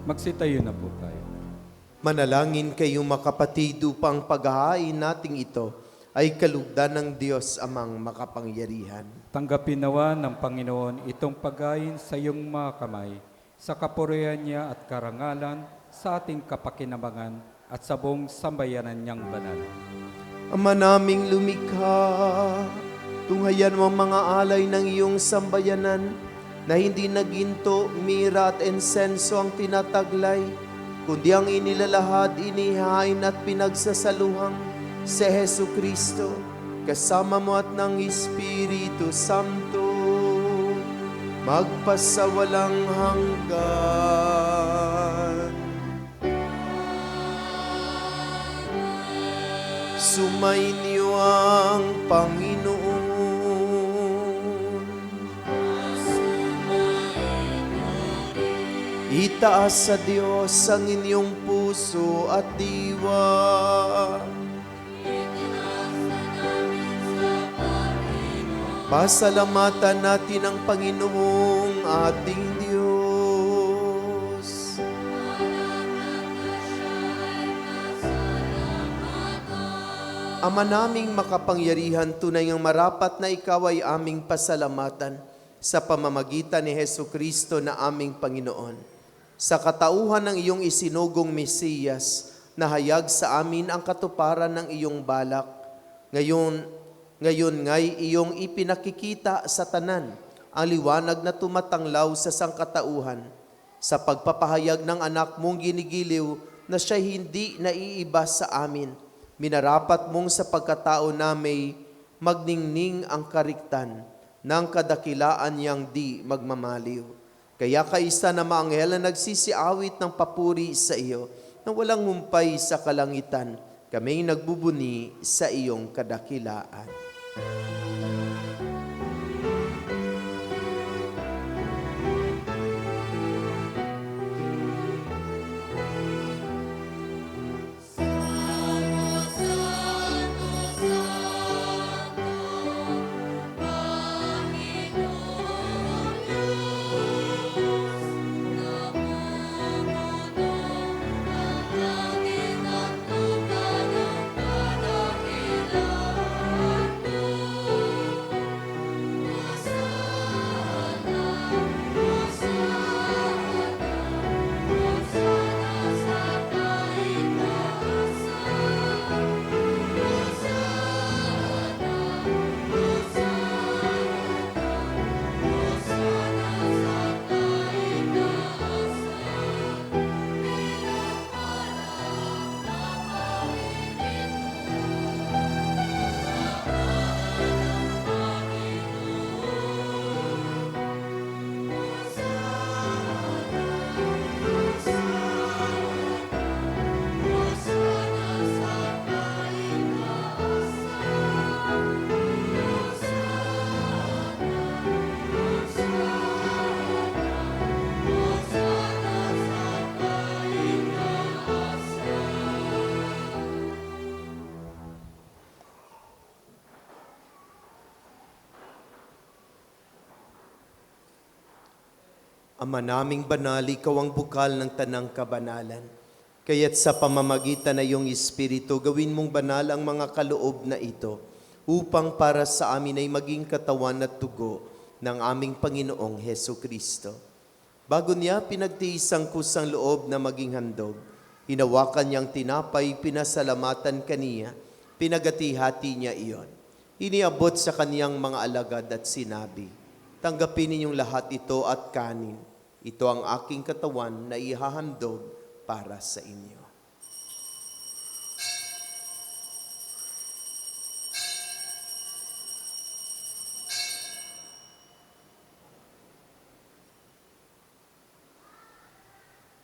Speaker 2: Magsitayo na po tayo.
Speaker 1: Manalangin kayo makapatid upang paghahain nating ito ay kalugdan ng Diyos amang makapangyarihan.
Speaker 2: Tanggapin nawa ng Panginoon itong pagkain sa iyong mga kamay, sa kapurihan niya at karangalan, sa ating kapakinabangan at sa buong sambayanan niyang banal.
Speaker 1: Ama naming lumikha, tunghayan mo ang mga alay ng iyong sambayanan na hindi naginto, mira at insenso ang tinataglay, kundi ang inilalahad, inihain at pinagsasaluhang si Hesu Kristo, kasama mo at ng Espiritu Santo, magpasawalang hanggan. Sumainyo ang Panginoon. Itaas sa Diyos ang inyong puso at diwa. Pasalamatan natin ang Panginoong ating Diyos. Ama naming makapangyarihan, tunay ngang marapat na ikaw ay aming pasalamatan sa pamamagitan ni Hesu Kristo na aming Panginoon. Sa katauhan ng iyong isinugong Mesiyas, nahayag sa amin ang katuparan ng iyong balak. Ngayon nga'y iyong ipinakikita sa tanan ang liwanag na tumatanglaw sa sangkatauhan sa pagpapahayag ng anak mong ginigiliw na siya hindi naiiba sa amin. Minarapat mong sa pagkatao na may magningning ang kariktan ng kadakilaan niyang di magmamaliw. Kaya kaisa na maanghel na nagsisiawit ng papuri sa iyo na walang humpay sa kalangitan, kami nagbubuni sa iyong kadakilaan. Ama naming banal, ikaw ang bukal ng tanang kabanalan. Kaya't sa pamamagitan na iyong Espiritu, gawin mong banal ang mga kaloob na ito, upang para sa amin ay maging katawan at tugo ng aming Panginoong Hesu Kristo. Bago niya pinagtiis ang kusang loob na maging handog, hinawakan niyang tinapay, pinasalamatan kaniya, pinagati-hati niya iyon. Iniabot sa kaniyang mga alagad at sinabi, tanggapin ninyong lahat ito at kanin. Ito ang aking katawan na ihahandog para sa inyo.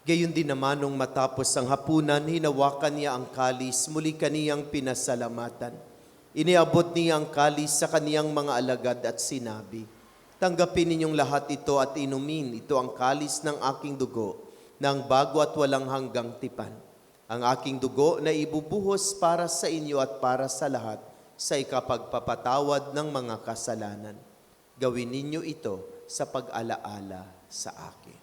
Speaker 1: Gayon din naman nung matapos ang hapunan, hinawakan niya ang kalis, muli kaniyang pinasalamatan. Iniabot niya ang kalis sa kaniyang mga alagad at sinabi, tanggapin ninyong lahat ito at inumin. Ito ang kalis ng aking dugo, ng bago at walang hanggang tipan. Ang aking dugo na ibubuhos para sa inyo at para sa lahat sa ikapagpapatawad ng mga kasalanan. Gawin ninyo ito sa pag-alaala sa akin.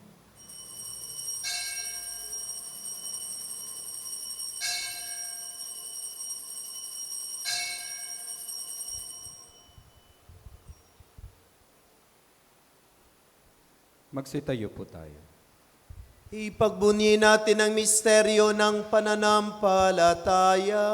Speaker 2: Magsitayo po tayo.
Speaker 1: Ipagbunyi natin ang misteryo ng pananampalataya.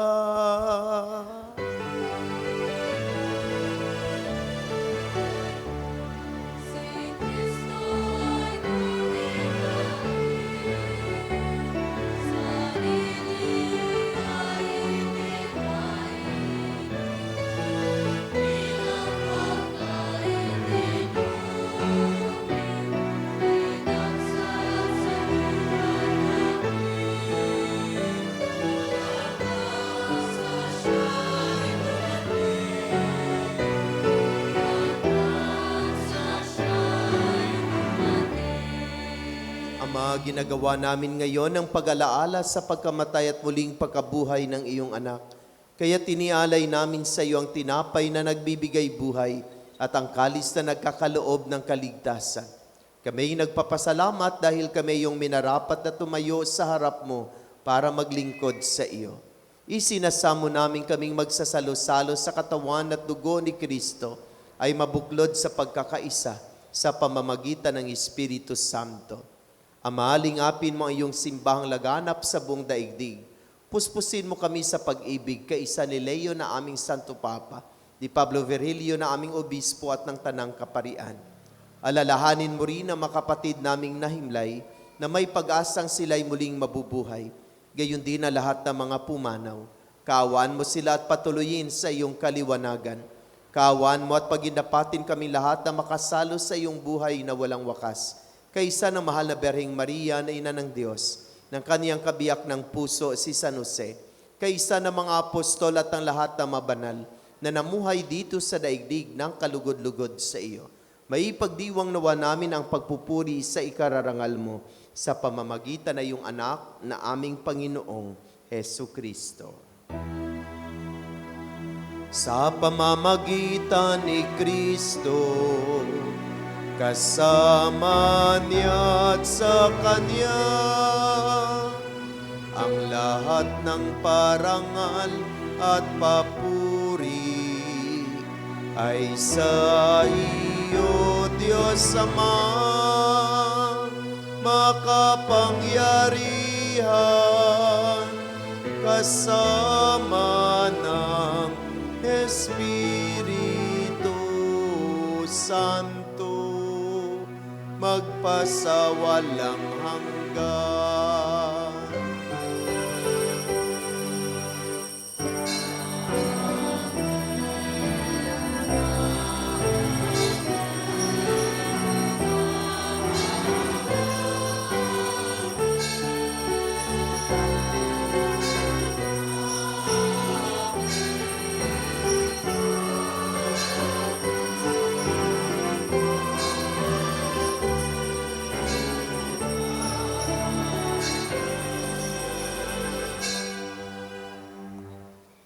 Speaker 1: Ama, ginagawa namin ngayon ang pag-alaala sa pagkamatay at muling pagkabuhay ng iyong anak. Kaya tinialay namin sa iyo ang tinapay na nagbibigay buhay at ang kalis na nagkakaloob ng kaligtasan. Kami nagpapasalamat dahil kami yung minarapat na tumayo sa harap mo para maglingkod sa iyo. Isinasamo namin kaming magsasalo-salo sa katawan at dugo ni Kristo ay mabuklod sa pagkakaisa sa pamamagitan ng Espiritu Santo. Ama, lingapin mo ang iyong simbahang laganap sa buong daigdig. Puspusin mo kami sa pag-ibig kaisa ni Leo na aming Santo Papa, ni Pablo Virgilio na aming Obispo at ng Tanang Kaparian. Alalahanin mo rin ang makapatid naming nahimlay na may pag-asang sila'y muling mabubuhay. Gayon din na lahat ng mga pumanaw. Kaawaan mo sila at patuloyin sa iyong kaliwanagan. Kaawaan mo at paginapatin kami lahat na makasalo sa iyong buhay na walang wakas. Kaisa ng mahal na Berheng Maria na Ina ng Diyos, ng kaniyang kabiyak ng puso si San Jose, kaisa ng mga apostol at ang lahat ng mabanal na namuhay dito sa daigdig ng kalugod-lugod sa iyo. May pagdiwang nawa namin ang pagpupuri sa ikararangal mo sa pamamagitan ng iyong anak na aming Panginoong Hesu Kristo. Sa pamamagitan ni Kristo, kasama niya at sa Kanya, ang lahat ng parangal at papuri ay sa iyo, Diyos Ama, makapangyarihan, kasama ng Espiritu Santo, magpasawalang hanggan.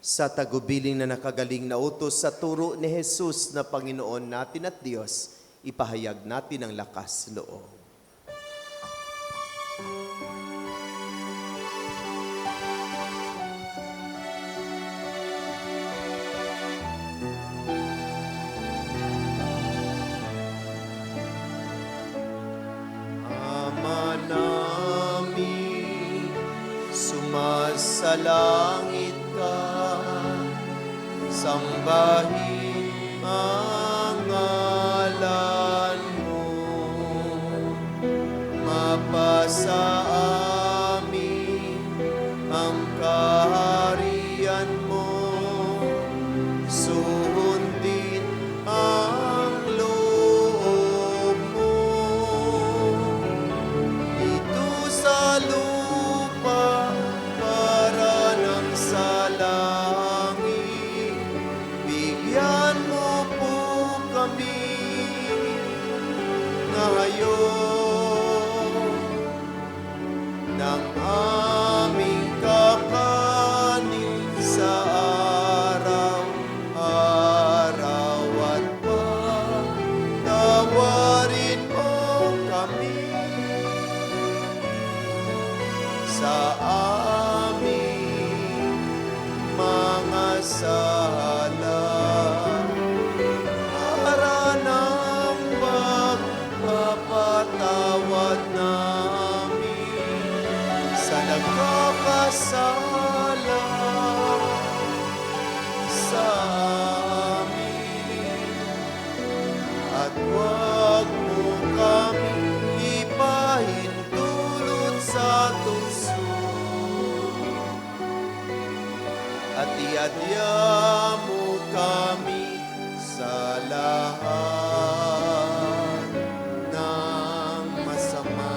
Speaker 1: Sa tagubiling na nakagaling na utos sa turo ni Jesus na Panginoon natin at Diyos, ipahayag natin ang lakas loob. Ama namin, sumasalangit ka, sambahin ang ngalan mo, mapasa amin ang kaharian mo, sundin ang loob mo, dito sa lupa para ng sa langit. Bigyan mo po At huwag mo kami ipahintulot sa tukso. At iadya mo kami sa lahat ng masama.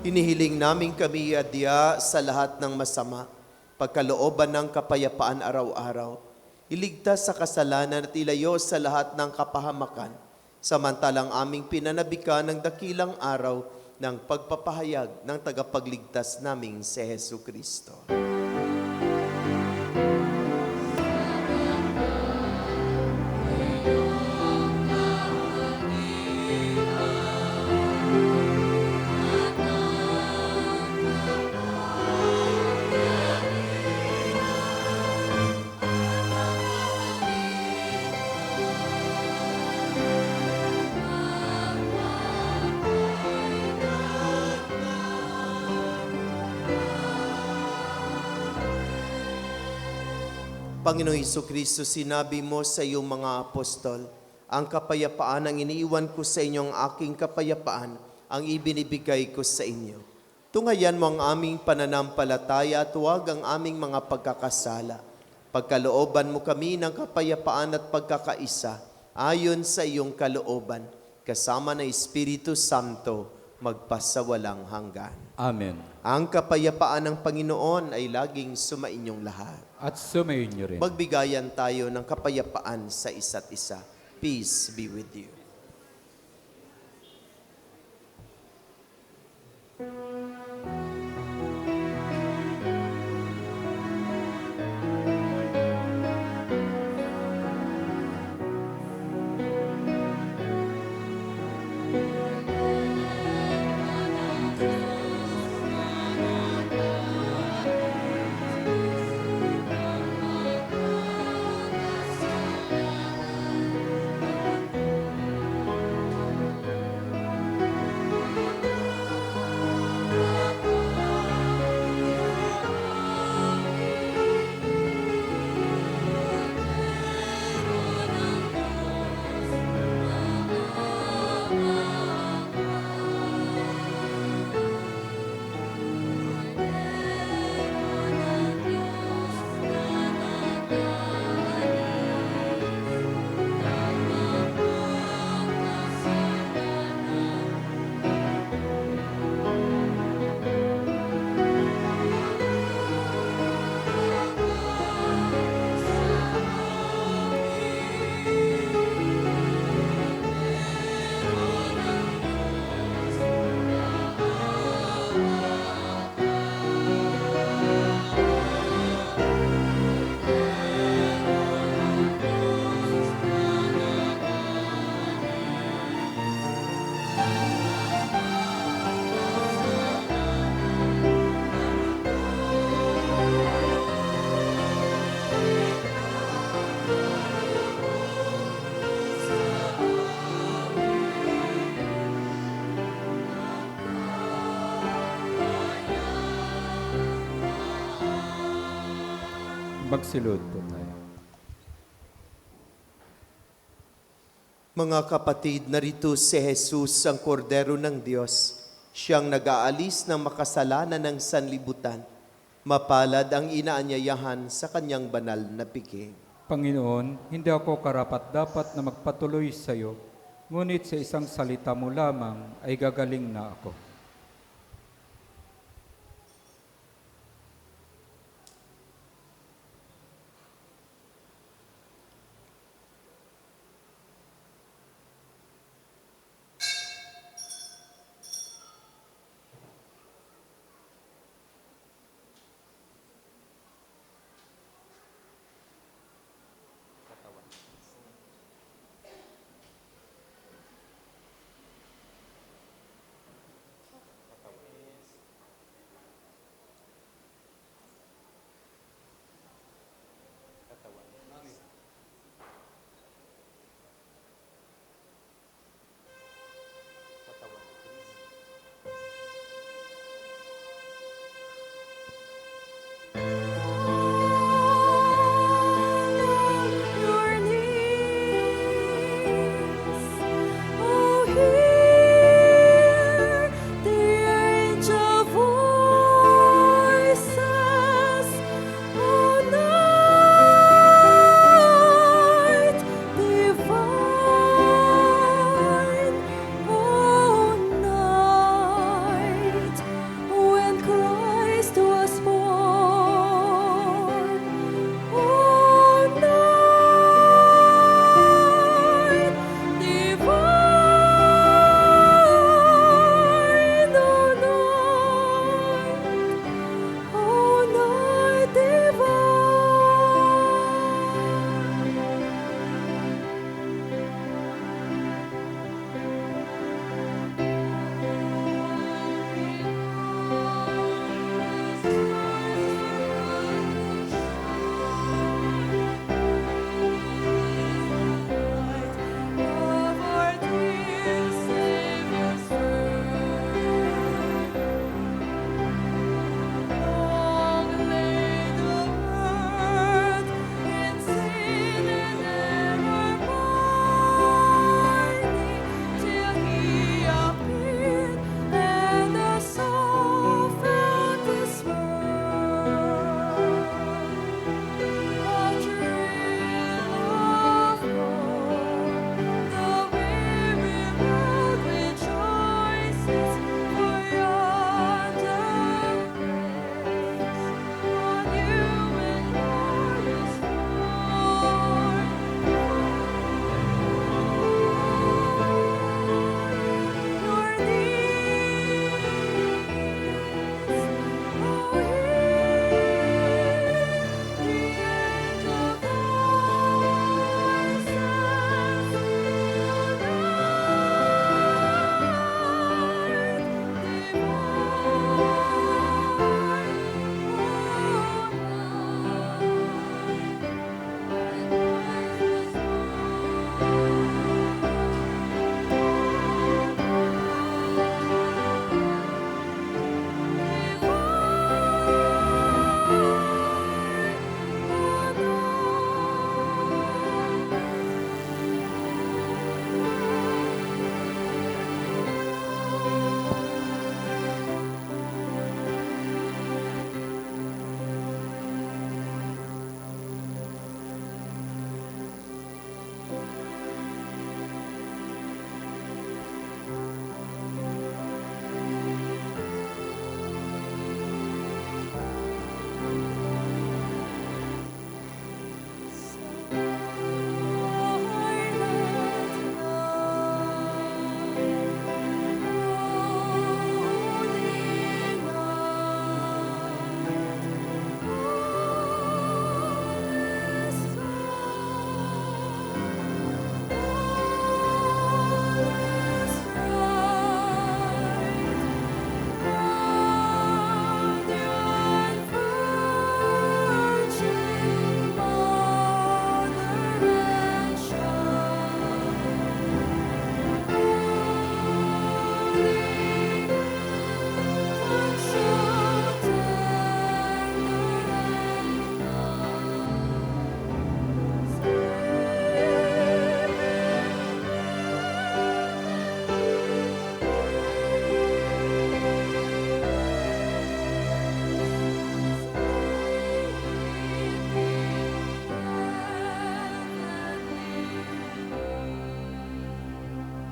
Speaker 1: Hinihiling namin kami iadya sa lahat ng masama, pagkalooban ng kapayapaan araw-araw, iligtas sa kasalanan at ilayo sa lahat ng kapahamakan, samantalang aming pinanabikan ng dakilang araw ng pagpapahayag ng tagapagligtas naming si Hesu Kristo. Panginoong Hesukristo, sinabi mo sa iyong mga apostol, ang kapayapaan ang iniiwan ko sa inyong aking kapayapaan, ang ibinibigay ko sa inyo. Tunghayan mo ang aming pananampalataya at huwag ang aming mga pagkakasala. Pagkalooban mo kami ng kapayapaan at pagkakaisa, ayon sa iyong kalooban, kasama ng Espiritu Santo, magpasawalang hanggan.
Speaker 2: Amen.
Speaker 1: Ang kapayapaan ng Panginoon ay laging sumainyong lahat.
Speaker 2: At sumayin niyo rin.
Speaker 1: Magbigayan tayo ng kapayapaan sa isa't isa. Peace be with you.
Speaker 2: Magsilod po tayo.
Speaker 1: Mga kapatid, narito si Jesus, ang kordero ng Diyos. Siyang nag-aalis ng makasalanan ng sanlibutan. Mapalad ang inaanyayahan sa kanyang banal na piging.
Speaker 2: Panginoon, hindi ako karapat-dapat na magpatuloy sa iyo, ngunit sa isang salita mo lamang ay gagaling na ako.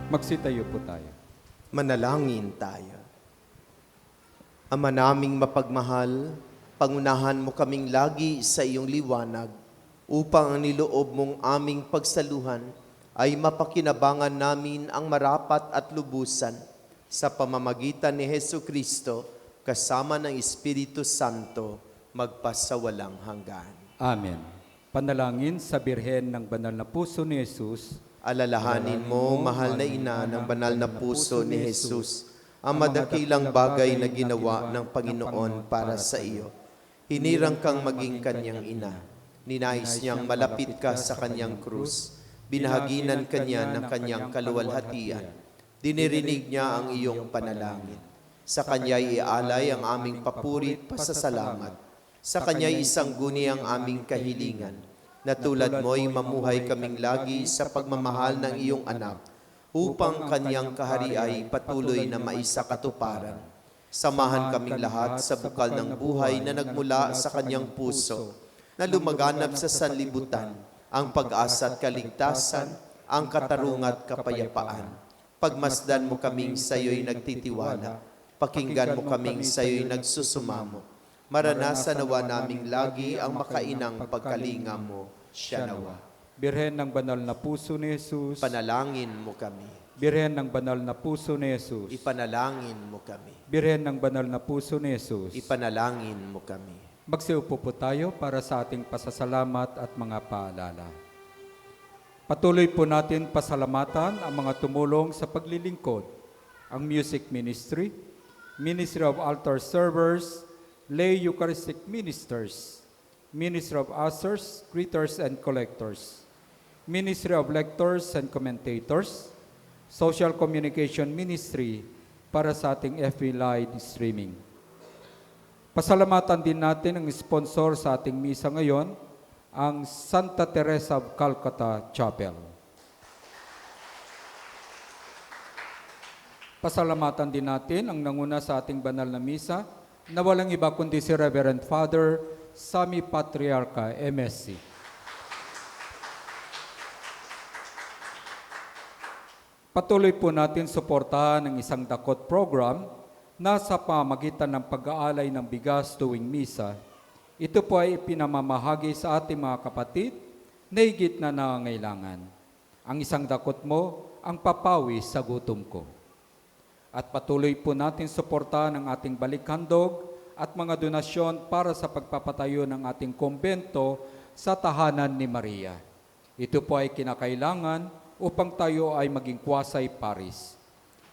Speaker 2: Magsitayo po tayo.
Speaker 1: Manalangin tayo. Ama naming mapagmahal, pangunahan mo kaming lagi sa iyong liwanag upang ang niloob mong aming pagsaluhan ay mapakinabangan namin ang marapat at lubusan sa pamamagitan ni Hesu Kristo kasama ng Espiritu Santo magpasawalang hanggan.
Speaker 2: Amen. Panalangin sa Birhen ng Banal na Puso ni Jesus.
Speaker 1: Alalahanin mo, mahal na ina ng banal na puso ni Jesus, ang madakilang bagay na ginawa ng Panginoon para sa iyo. Hinirang kang maging kanyang ina. Ninais niyang malapit ka sa kanyang krus. Binahaginan kanya ng kanyang kaluwalhatian. Dinirinig niya ang iyong panalangin. Sa kanya'y ialay ang aming papuri at pasasalamat. Sa kanya'y isangguni ang aming kahilingan. Na tulad mo'y mamuhay kaming lagi sa pagmamahal ng iyong anak, upang kanyang kahari ay patuloy na maisakatuparan. Samahan kaming lahat sa bukal ng buhay na nagmula sa kanyang puso, na lumaganap sa sanlibutan, ang pag-asa at kaligtasan, ang katarungan at kapayapaan. Pagmasdan mo kaming sayo'y nagtitiwala, pakinggan mo kaming sayo'y nagsusumamo. Maranasan nawa naming lagi ang makainang pagkalinga mo, siya nawa.
Speaker 2: Birhen ng Banal na Puso ni Jesus.
Speaker 1: Panalangin mo kami.
Speaker 2: Birhen ng Banal na Puso ni Jesus.
Speaker 1: Ipanalangin mo kami.
Speaker 2: Birhen ng Banal na Puso ni Jesus.
Speaker 1: Ipanalangin mo kami.
Speaker 2: Magsiupo po tayo para sa ating pasasalamat at mga paalala. Patuloy po natin pasalamatan ang mga tumulong sa paglilingkod, ang music ministry, Ministry of Altar Servers, lay Eucharistic ministers, Ministry of Ushers, Greeters and Collectors, Ministry of Lectors and Commentators, Social Communication Ministry para sa ating FB Live streaming. Pasalamatan din natin ang sponsor sa ating misa ngayon, ang Santa Teresa of Calcutta Chapel. Pasalamatan din natin ang nanguna sa ating banal na misa, na walang iba kundi si Reverend Father Sammy Patriarca, MSc. Patuloy po natin suportahan ang isang dakot program na sa pamagitan ng pag-aalay ng bigas tuwing misa. Ito po ay pinamamahagi sa ating mga kapatid na higit na nangangailangan. Ang isang dakot mo ang papawi sa gutom ko. At patuloy po natin suportahan ang ating balikhandog at mga donasyon para sa pagpapatayo ng ating kumbento sa tahanan ni Maria. Ito po ay kinakailangan upang tayo ay maging kwasay paris.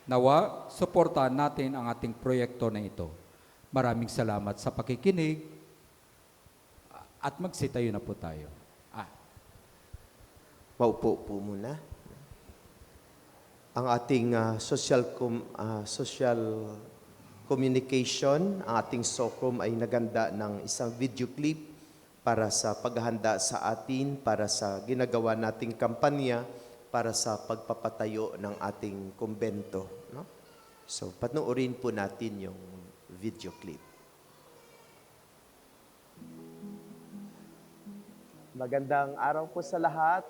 Speaker 2: Nawa, suportahan natin ang ating proyekto na ito. Maraming salamat sa pakikinig at magsitayo na po tayo.
Speaker 1: Maupo po muna. Ang ating social communication, ang ating SOCOM ay naganda ng isang video clip para sa paghahanda sa atin, para sa ginagawa nating kampanya, para sa pagpapatayo ng ating kumbento. No? So, panoorin po natin yung video clip. Magandang araw po sa lahat.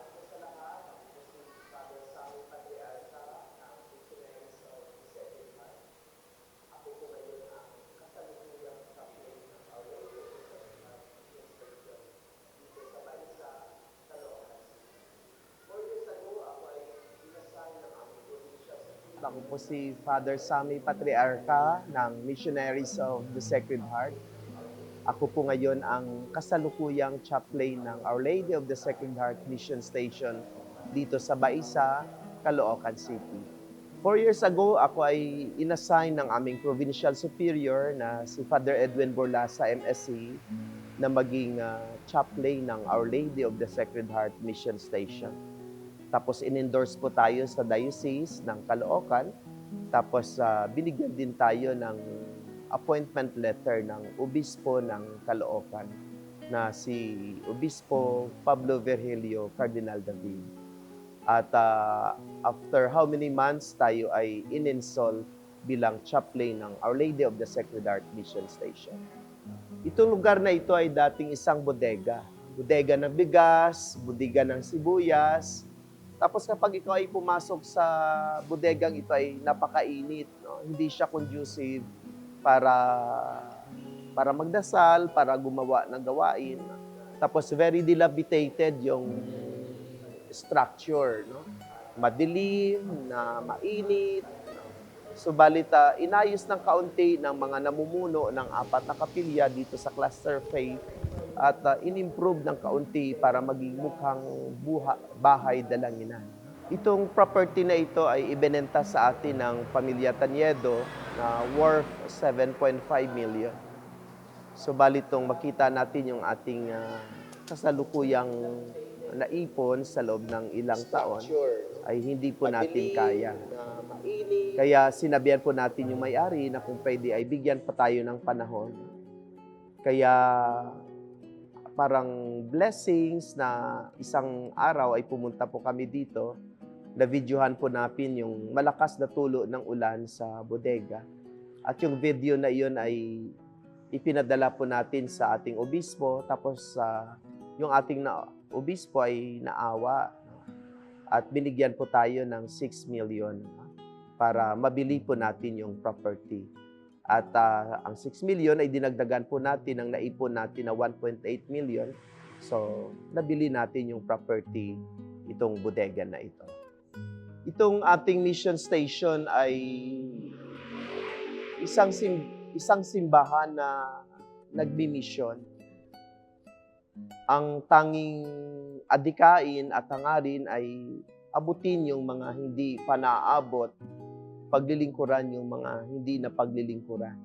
Speaker 1: Ako po si Father Sammy Patriarca ng Missionaries of the Sacred Heart. Ako po ngayon ang kasalukuyang chaplain ng Our Lady of the Sacred Heart Mission Station dito sa Baisa, Caloocan City. 4 years ago, ako ay inassign ng aming Provincial Superior na si Father Edwin Borlasa, MSc, na maging chaplain ng Our Lady of the Sacred Heart Mission Station. Tapos in-endorse po tayo sa Diocese ng Caloocan. Tapos binigyan din tayo ng appointment letter ng Obispo ng Caloocan na si Obispo Pablo Virgilio Cardinal David. At after how many months tayo ay in-install bilang chaplain ng Our Lady of the Sacred Heart Mission Station. Itong lugar na ito ay dating isang bodega. Bodega ng bigas, bodega ng sibuyas, Tapos kapag ikaw ay pumasok sa bodegang ito ay napakainit, no? Hindi siya conducive para magdasal, para gumawa ng gawain. Tapos very dilapidated yung structure, no? Madilim, na mainit. Subalit, inayos ng kaunti ng mga namumuno ng 4 na kapilya dito sa Cluster Faith at in-improve ng kaunti para maging mukhang bahay dalanginan. Itong property na ito ay ibinenta sa atin ng pamilya Tanyedo na worth 7.5 million. Subalit itong makita natin yung ating kasalukuyang naipon sa loob ng ilang taon ay hindi po natin kaya. Kaya sinabihan po natin yung may-ari na kung pwede ay bigyan pa tayo ng panahon. Kaya parang blessings na isang araw ay pumunta po kami dito, na-videohan po natin yung malakas na tulo ng ulan sa bodega. At yung video na iyon ay ipinadala po natin sa ating obispo, tapos yung ating obispo ay naawa at binigyan po tayo ng 6 million para mabili po natin yung property. At ang 6 million ay dinagdagan po natin ang naipon natin na 1.8 million. So, nabili natin yung property, itong bodega na ito. Itong ating mission station ay isang simbahan na nagmi-mission. Ang tanging adikain at hangarin ay abutin yung mga hindi pa naaabot, paglilingkuran yung mga hindi na paglilingkuran.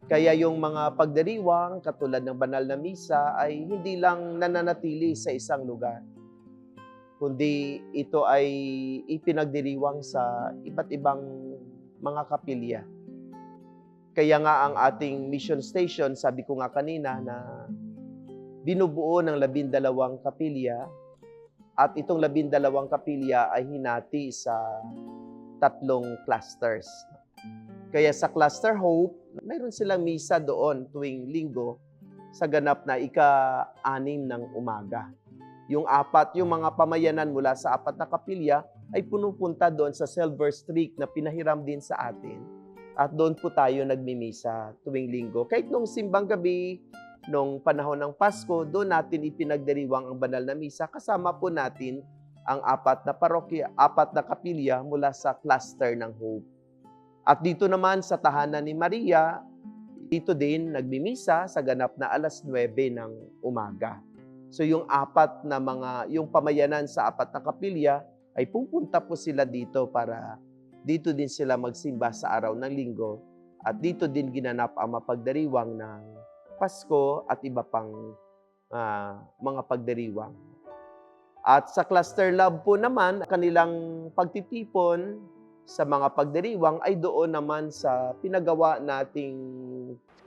Speaker 1: Kaya yung mga pagdiriwang, katulad ng banal na misa, ay hindi lang nananatili sa isang lugar, kundi ito ay ipinagdiriwang sa iba't ibang mga kapilya. Kaya nga ang ating mission station, sabi ko nga kanina, na binubuo ng 12 kapilya, at itong 12 kapilya ay hinati sa 3 clusters. Kaya sa Cluster Hope, mayroon silang misa doon tuwing linggo sa ganap na ika-6 ng umaga. Yung mga pamayanan mula sa 4 na kapilya ay punupunta doon sa Silver Streak na pinahiram din sa atin. At doon po tayo nagmimisa tuwing linggo. Kahit nung simbang gabi, nung panahon ng Pasko, doon natin ipinagdiriwang ang banal na misa. Kasama po natin ang 4 na parokya, 4 na kapilya mula sa cluster ng Hope. At dito naman sa tahanan ni Maria, dito din nagmimisa sa ganap na 9:00 ng umaga. So yung yung pamayanan sa 4 na kapilya ay pupunta po sila dito para dito din sila magsimba sa araw ng linggo at dito din ginanap ang mapagdiriwang ng Pasko at iba pang mga pagdiriwang. At sa Cluster Love po naman, kanilang pagtitipon sa mga pagdiriwang ay doon naman sa pinagawa nating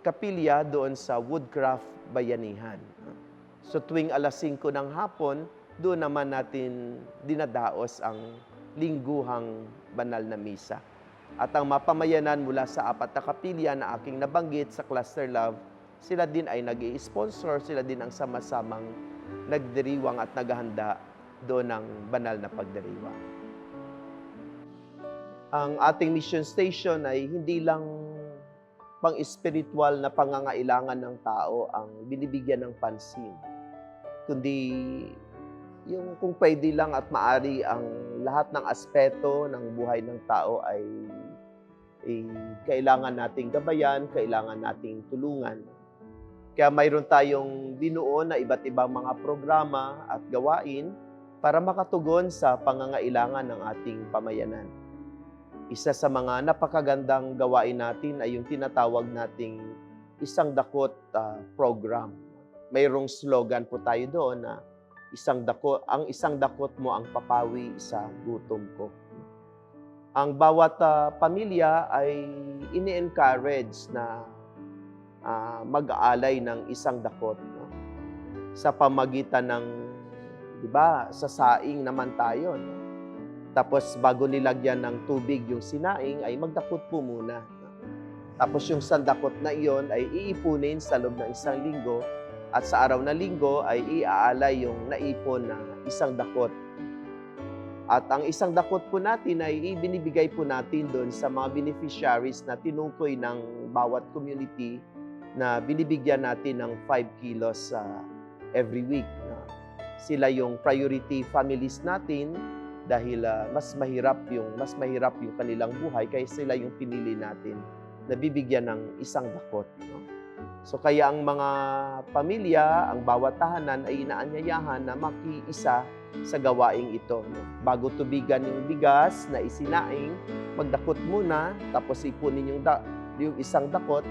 Speaker 1: kapilya doon sa Woodcraft Bayanihan. So tuwing 5:00 ng hapon, doon naman natin dinadaos ang lingguhang banal na misa. At ang mapamayanan mula sa 4 na kapilya na aking nabanggit sa Cluster Love, sila din ay nag-i-sponsor, sila din ang sama-samang nagdiriwang at naghahanda doon ng banal na pagdiriwang. Ang ating mission station ay hindi lang pang-espiritual na pangangailangan ng tao ang binibigyan ng pansin, kundi yung kung pwede lang at maari ang lahat ng aspeto ng buhay ng tao ay kailangan nating gabayan, kailangan nating tulungan. Kaya mayroon tayong binuo na iba't ibang mga programa at gawain para makatugon sa pangangailangan ng ating pamayanan. Isa sa mga napakagandang gawain natin ay yung tinatawag nating Isang Dakot program. Mayroong slogan po tayo doon na ang isang dakot mo ang papawi sa gutom ko. Ang bawat pamilya ay ini-encourage na mag-aalay ng isang dakot, no? Sa pamagitan ng, di ba, sa saing naman tayo, no? Tapos bago nilagyan ng tubig yung sinaing ay magdakot po muna, no? Tapos yung sandakot na iyon ay iipunin sa loob ng 1 linggo at sa araw na linggo ay iaalay yung naipon na isang dakot. At ang isang dakot po natin ay ibinibigay po natin doon sa mga beneficiaries na tinukoy ng bawat community na binibigyan natin ng 5 kilos every week. Sila yung priority families natin dahil mas mahirap yung kanilang buhay kaya sila yung pinili natin na bibigyan ng isang dakot. So kaya ang mga pamilya, ang bawat tahanan ay inaanyayahan na makiisa sa gawaing ito. Bago tubigan yung bigas na isinaing, magdakot muna, tapos ipunin yung isang dakot,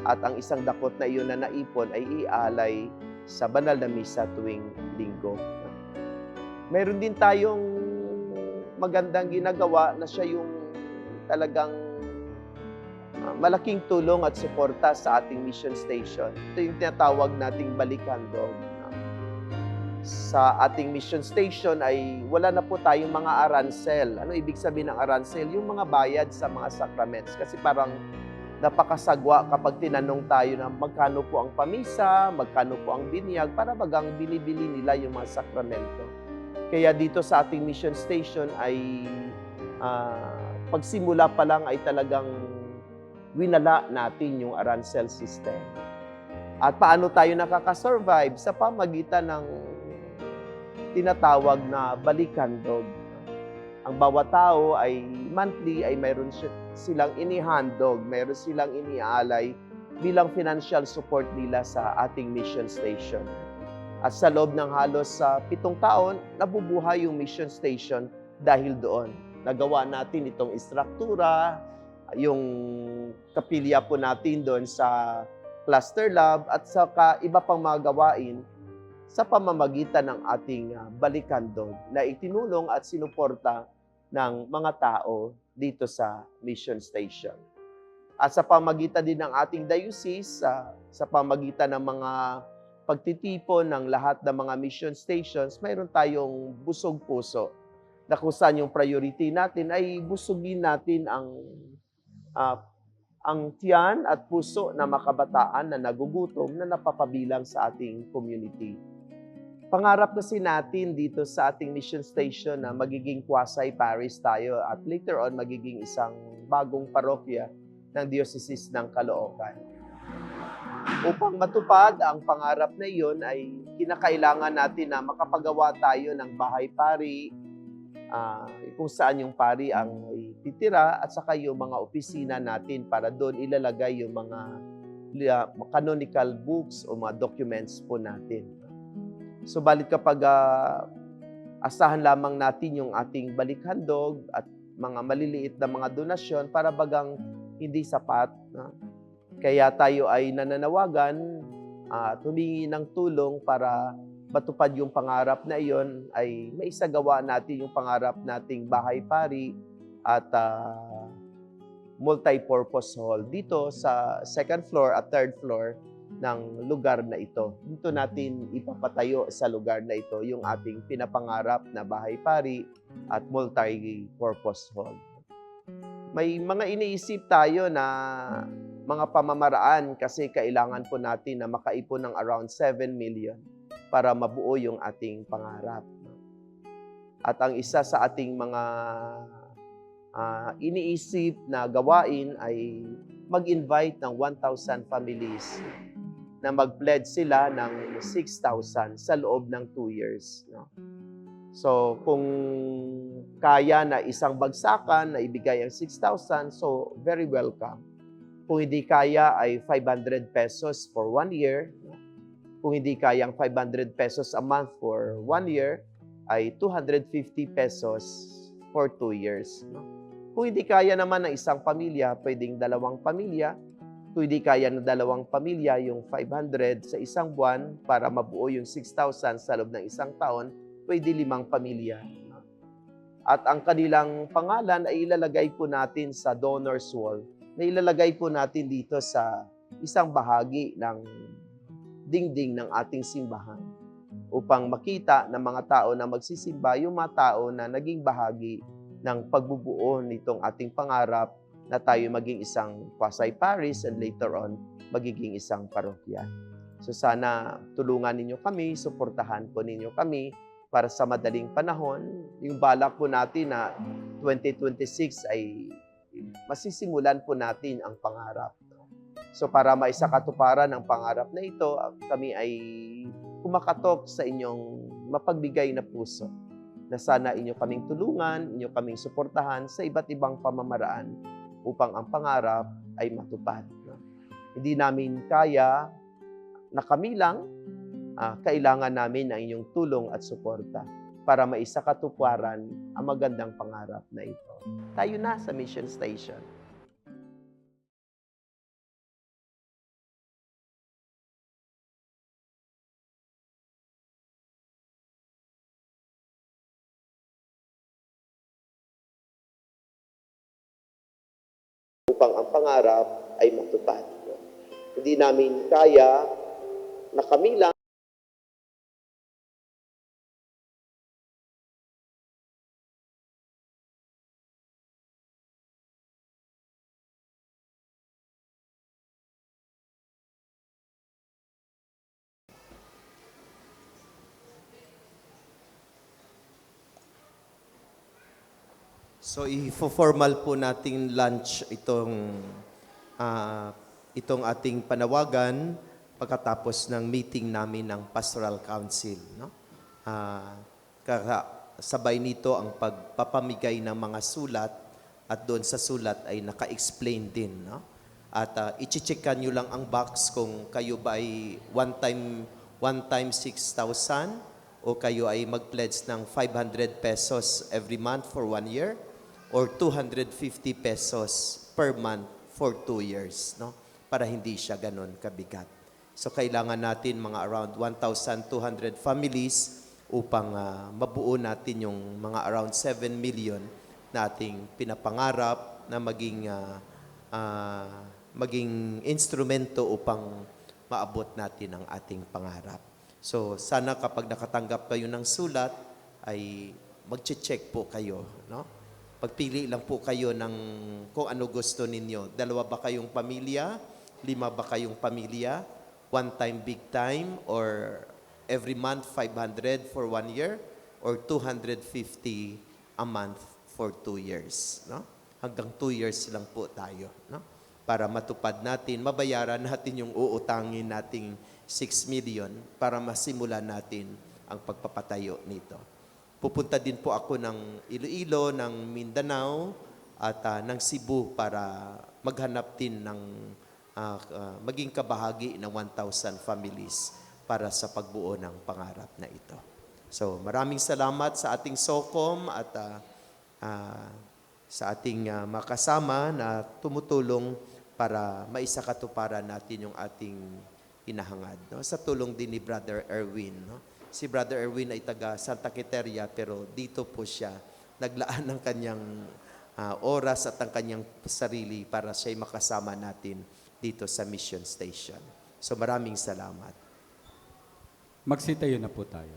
Speaker 1: at ang isang dakot na iyon na naipon ay ialay sa banal na misa tuwing linggo. Meron din tayong magandang ginagawa na siya yung talagang malaking tulong at suporta sa ating mission station. Ito yung tinatawag nating Balikandog. Sa ating mission station ay wala na po tayong mga aransel. Ano ibig sabihin ng aransel? Yung mga bayad sa mga sacraments. Kasi parang napakasagwa kapag tinanong tayo na magkano po ang pamisa, magkano po ang binyag, para bagang binibili nila yung mga sakramento. Kaya dito sa ating mission station ay pagsimula pa lang ay talagang winala natin yung aransel system. At paano tayo nakakasurvive? Sa pamagitan ng tinatawag na balikandog. Ang bawat tao ay monthly ay mayroon silang inihandog, mayroon silang iniaalay bilang financial support nila sa ating mission station. At sa loob ng halos 7 taon, nabubuhay yung mission station dahil doon. Nagawa natin itong istruktura, yung kapilya po natin doon sa cluster lab at sa iba pang mga gawain sa pamamagitan ng ating balikandog na itinulong at sinuporta ng mga tao dito sa mission station. At sa pamamagitan din ng ating diocese, sa pamamagitan ng mga pagtitipon ng lahat ng mga mission stations, mayroon tayong busog puso na kung saan yung priority natin ay busugin natin ang tiyan at puso na makabataan na nagugutom na napapabilang sa ating community. Pangarap kasi natin dito sa ating mission station na magiging quasi-parish tayo at later on magiging isang bagong parokya ng Diocese ng Caloocan. Upang matupad ang pangarap na iyon ay kinakailangan natin na makapagawa tayo ng bahay-pari, kung saan yung pari ang titira at saka yung mga opisina natin para doon ilalagay yung mga canonical books o mga documents po natin. Subalit kapag asahan lamang natin yung ating balikhandog at mga maliliit na mga donasyon para bagang hindi sapat. Kaya tayo ay nananawagan at humingi ng tulong para matupad yung pangarap na iyon ay maisagawa natin yung pangarap nating bahay-pari at multi-purpose hall dito sa 2nd floor at 3rd floor ng lugar na ito. Dito natin ipapatayo sa lugar na ito yung ating pinapangarap na bahay-pari at multi-purpose hall. May mga iniisip tayo na mga pamamaraan kasi kailangan po natin na makaipon ng around 7 million para mabuo yung ating pangarap. At ang isa sa ating mga iniisip na gawain ay mag-invite ng 1,000 families na mag-pledge sila ng 6,000 sa loob ng 2 years. So, kung kaya na isang bagsakan na ibigay ang 6,000, so very welcome. Kung hindi kaya ay 500 pesos for 1 year. Kung hindi kayang 500 pesos a month for 1 year, ay 250 pesos for 2 years. Kung hindi kaya naman ng isang pamilya, pwedeng 2 pamilya. Kung hindi kaya ng 2 pamilya, yung 500 sa isang buwan para mabuo yung 6,000 sa loob ng isang taon, pwede 5 pamilya. At ang kanilang pangalan ay ilalagay po natin sa donors wall, na ilalagay po natin dito sa isang bahagi ng dingding ng ating simbahan upang makita ng mga tao na magsisimba yung mga tao na naging bahagi ng pagbubuo nitong ating pangarap na tayo maging isang quasi-parish and later on magiging isang parokya. So sana tulungan ninyo kami, suportahan po ninyo kami para sa madaling panahon. Yung balak po natin na 2026 ay masisimulan po natin ang pangarap. So para maisakatuparan ang pangarap na ito, kami ay kumakatok sa inyong mapagbigay na puso na sana inyo kaming tulungan, inyo kaming suportahan sa iba't ibang pamamaraan upang ang pangarap ay matupad. Hindi namin kaya na kami lang, kailangan namin ang inyong tulong at suporta para maisakatuparan ang magandang pangarap na ito. Tayo na sa mission station. Upang ang pangarap ay matupad. Hindi namin kaya na kami lang So, i-formal po nating lunch itong ating panawagan pagkatapos ng meeting namin ng Pastoral Council. No? Sabay nito ang pagpapamigay ng mga sulat at doon sa sulat ay naka-explain din. No? At i-checkan nyo lang ang box kung kayo ba ay one time 6,000 o kayo ay mag-pledge ng 500 pesos every month for 1 year or 250 pesos per month for 2 years, no? Para hindi siya ganon kabigat. So kailangan natin mga around 1,200 families upang mabuo natin yung mga around 7 million na ating pinapangarap na maging instrumento upang maabot natin ang ating pangarap. So sana kapag nakatanggap kayo ng sulat ay magche-check po kayo, no? Pagpili lang po kayo ng kung ano gusto ninyo. 2 ba kayong pamilya? 5 ba kayong pamilya? 1 time, big time? Or every month, 500 for 1 year? Or 250 a month for 2 years? No? Hanggang 2 years lang po tayo. No? Para matupad natin, mabayaran natin yung uutangin nating 6 million para masimulan natin ang pagpapatayo nito. Pupunta din po ako ng Iloilo, ng Mindanao, at ng Cebu para maghanap din ng maging kabahagi ng 1,000 families para sa pagbuo ng pangarap na ito. So maraming salamat sa ating SOCOM at sa ating makasama na tumutulong para maisakatuparan natin yung ating hinahangad. No? Sa tulong din ni Brother Erwin. No? Si Brother Erwin ay taga Santa Quiteria pero dito po siya naglaan ng kanyang oras at ang kanyang sarili para siya'y makasama natin dito sa mission station. So maraming salamat.
Speaker 2: Magsitayo na po tayo.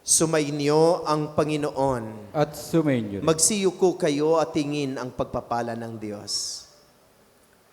Speaker 1: Sumainyo ang Panginoon.
Speaker 2: At sumainyo.
Speaker 1: Magsiyuko kayo at tingin ang pagpapala ng Diyos.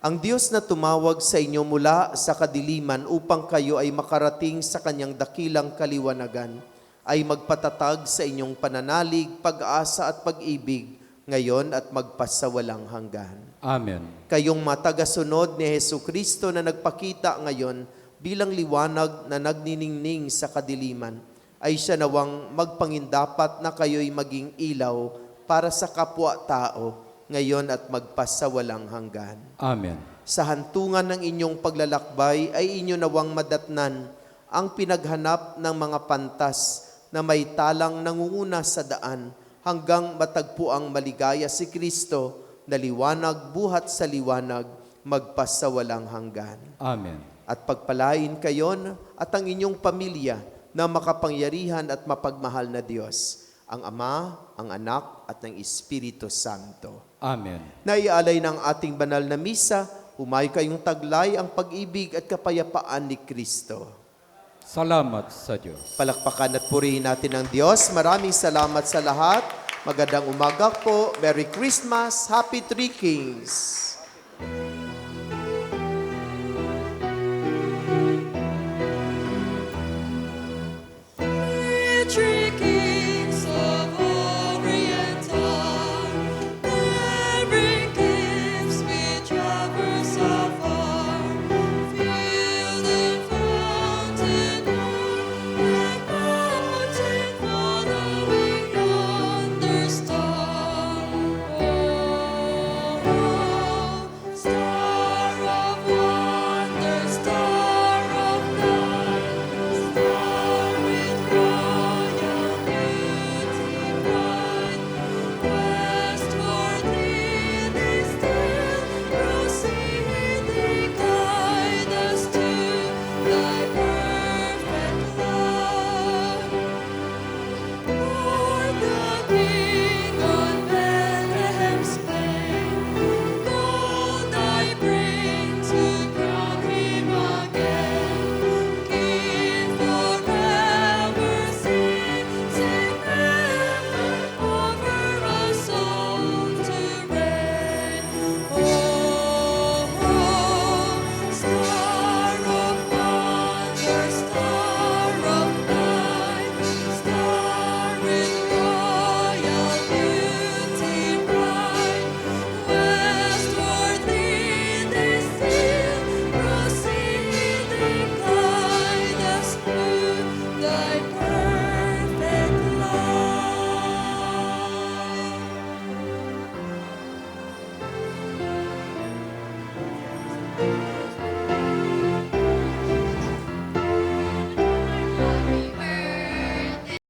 Speaker 1: Ang Diyos na tumawag sa inyo mula sa kadiliman upang kayo ay makarating sa kanyang dakilang kaliwanagan, ay magpatatag sa inyong pananalig, pag-asa at pag-ibig ngayon at magpasawalang hanggan.
Speaker 2: Amen.
Speaker 1: Kayong matagasunod ni Jesucristo na nagpakita ngayon bilang liwanag na nagniningning sa kadiliman, ay siya nawang magpangindapat na kayo'y maging ilaw para sa kapwa-tao ngayon at magpasawalang hanggan.
Speaker 2: Amen.
Speaker 1: Sa hantungan ng inyong paglalakbay ay inyo nawang madatnan ang pinaghanap ng mga pantas na may talang nangunguna sa daan hanggang matagpo ang maligaya si Kristo na liwanag buhat sa liwanag magpasawalang hanggan.
Speaker 2: Amen.
Speaker 1: At pagpalain kayon at ang inyong pamilya na makapangyarihan at mapagmahal na Diyos, ang Ama, ang Anak, at ng Espiritu Santo.
Speaker 2: Amen.
Speaker 1: Naialay ng ating banal na misa, humayo kayong taglay ang pag-ibig at kapayapaan ni Kristo.
Speaker 2: Salamat sa Diyos.
Speaker 1: Palakpakan at purihin natin ang Diyos. Maraming salamat sa lahat. Magandang umaga po. Merry Christmas. Happy Three Kings.
Speaker 7: Amen.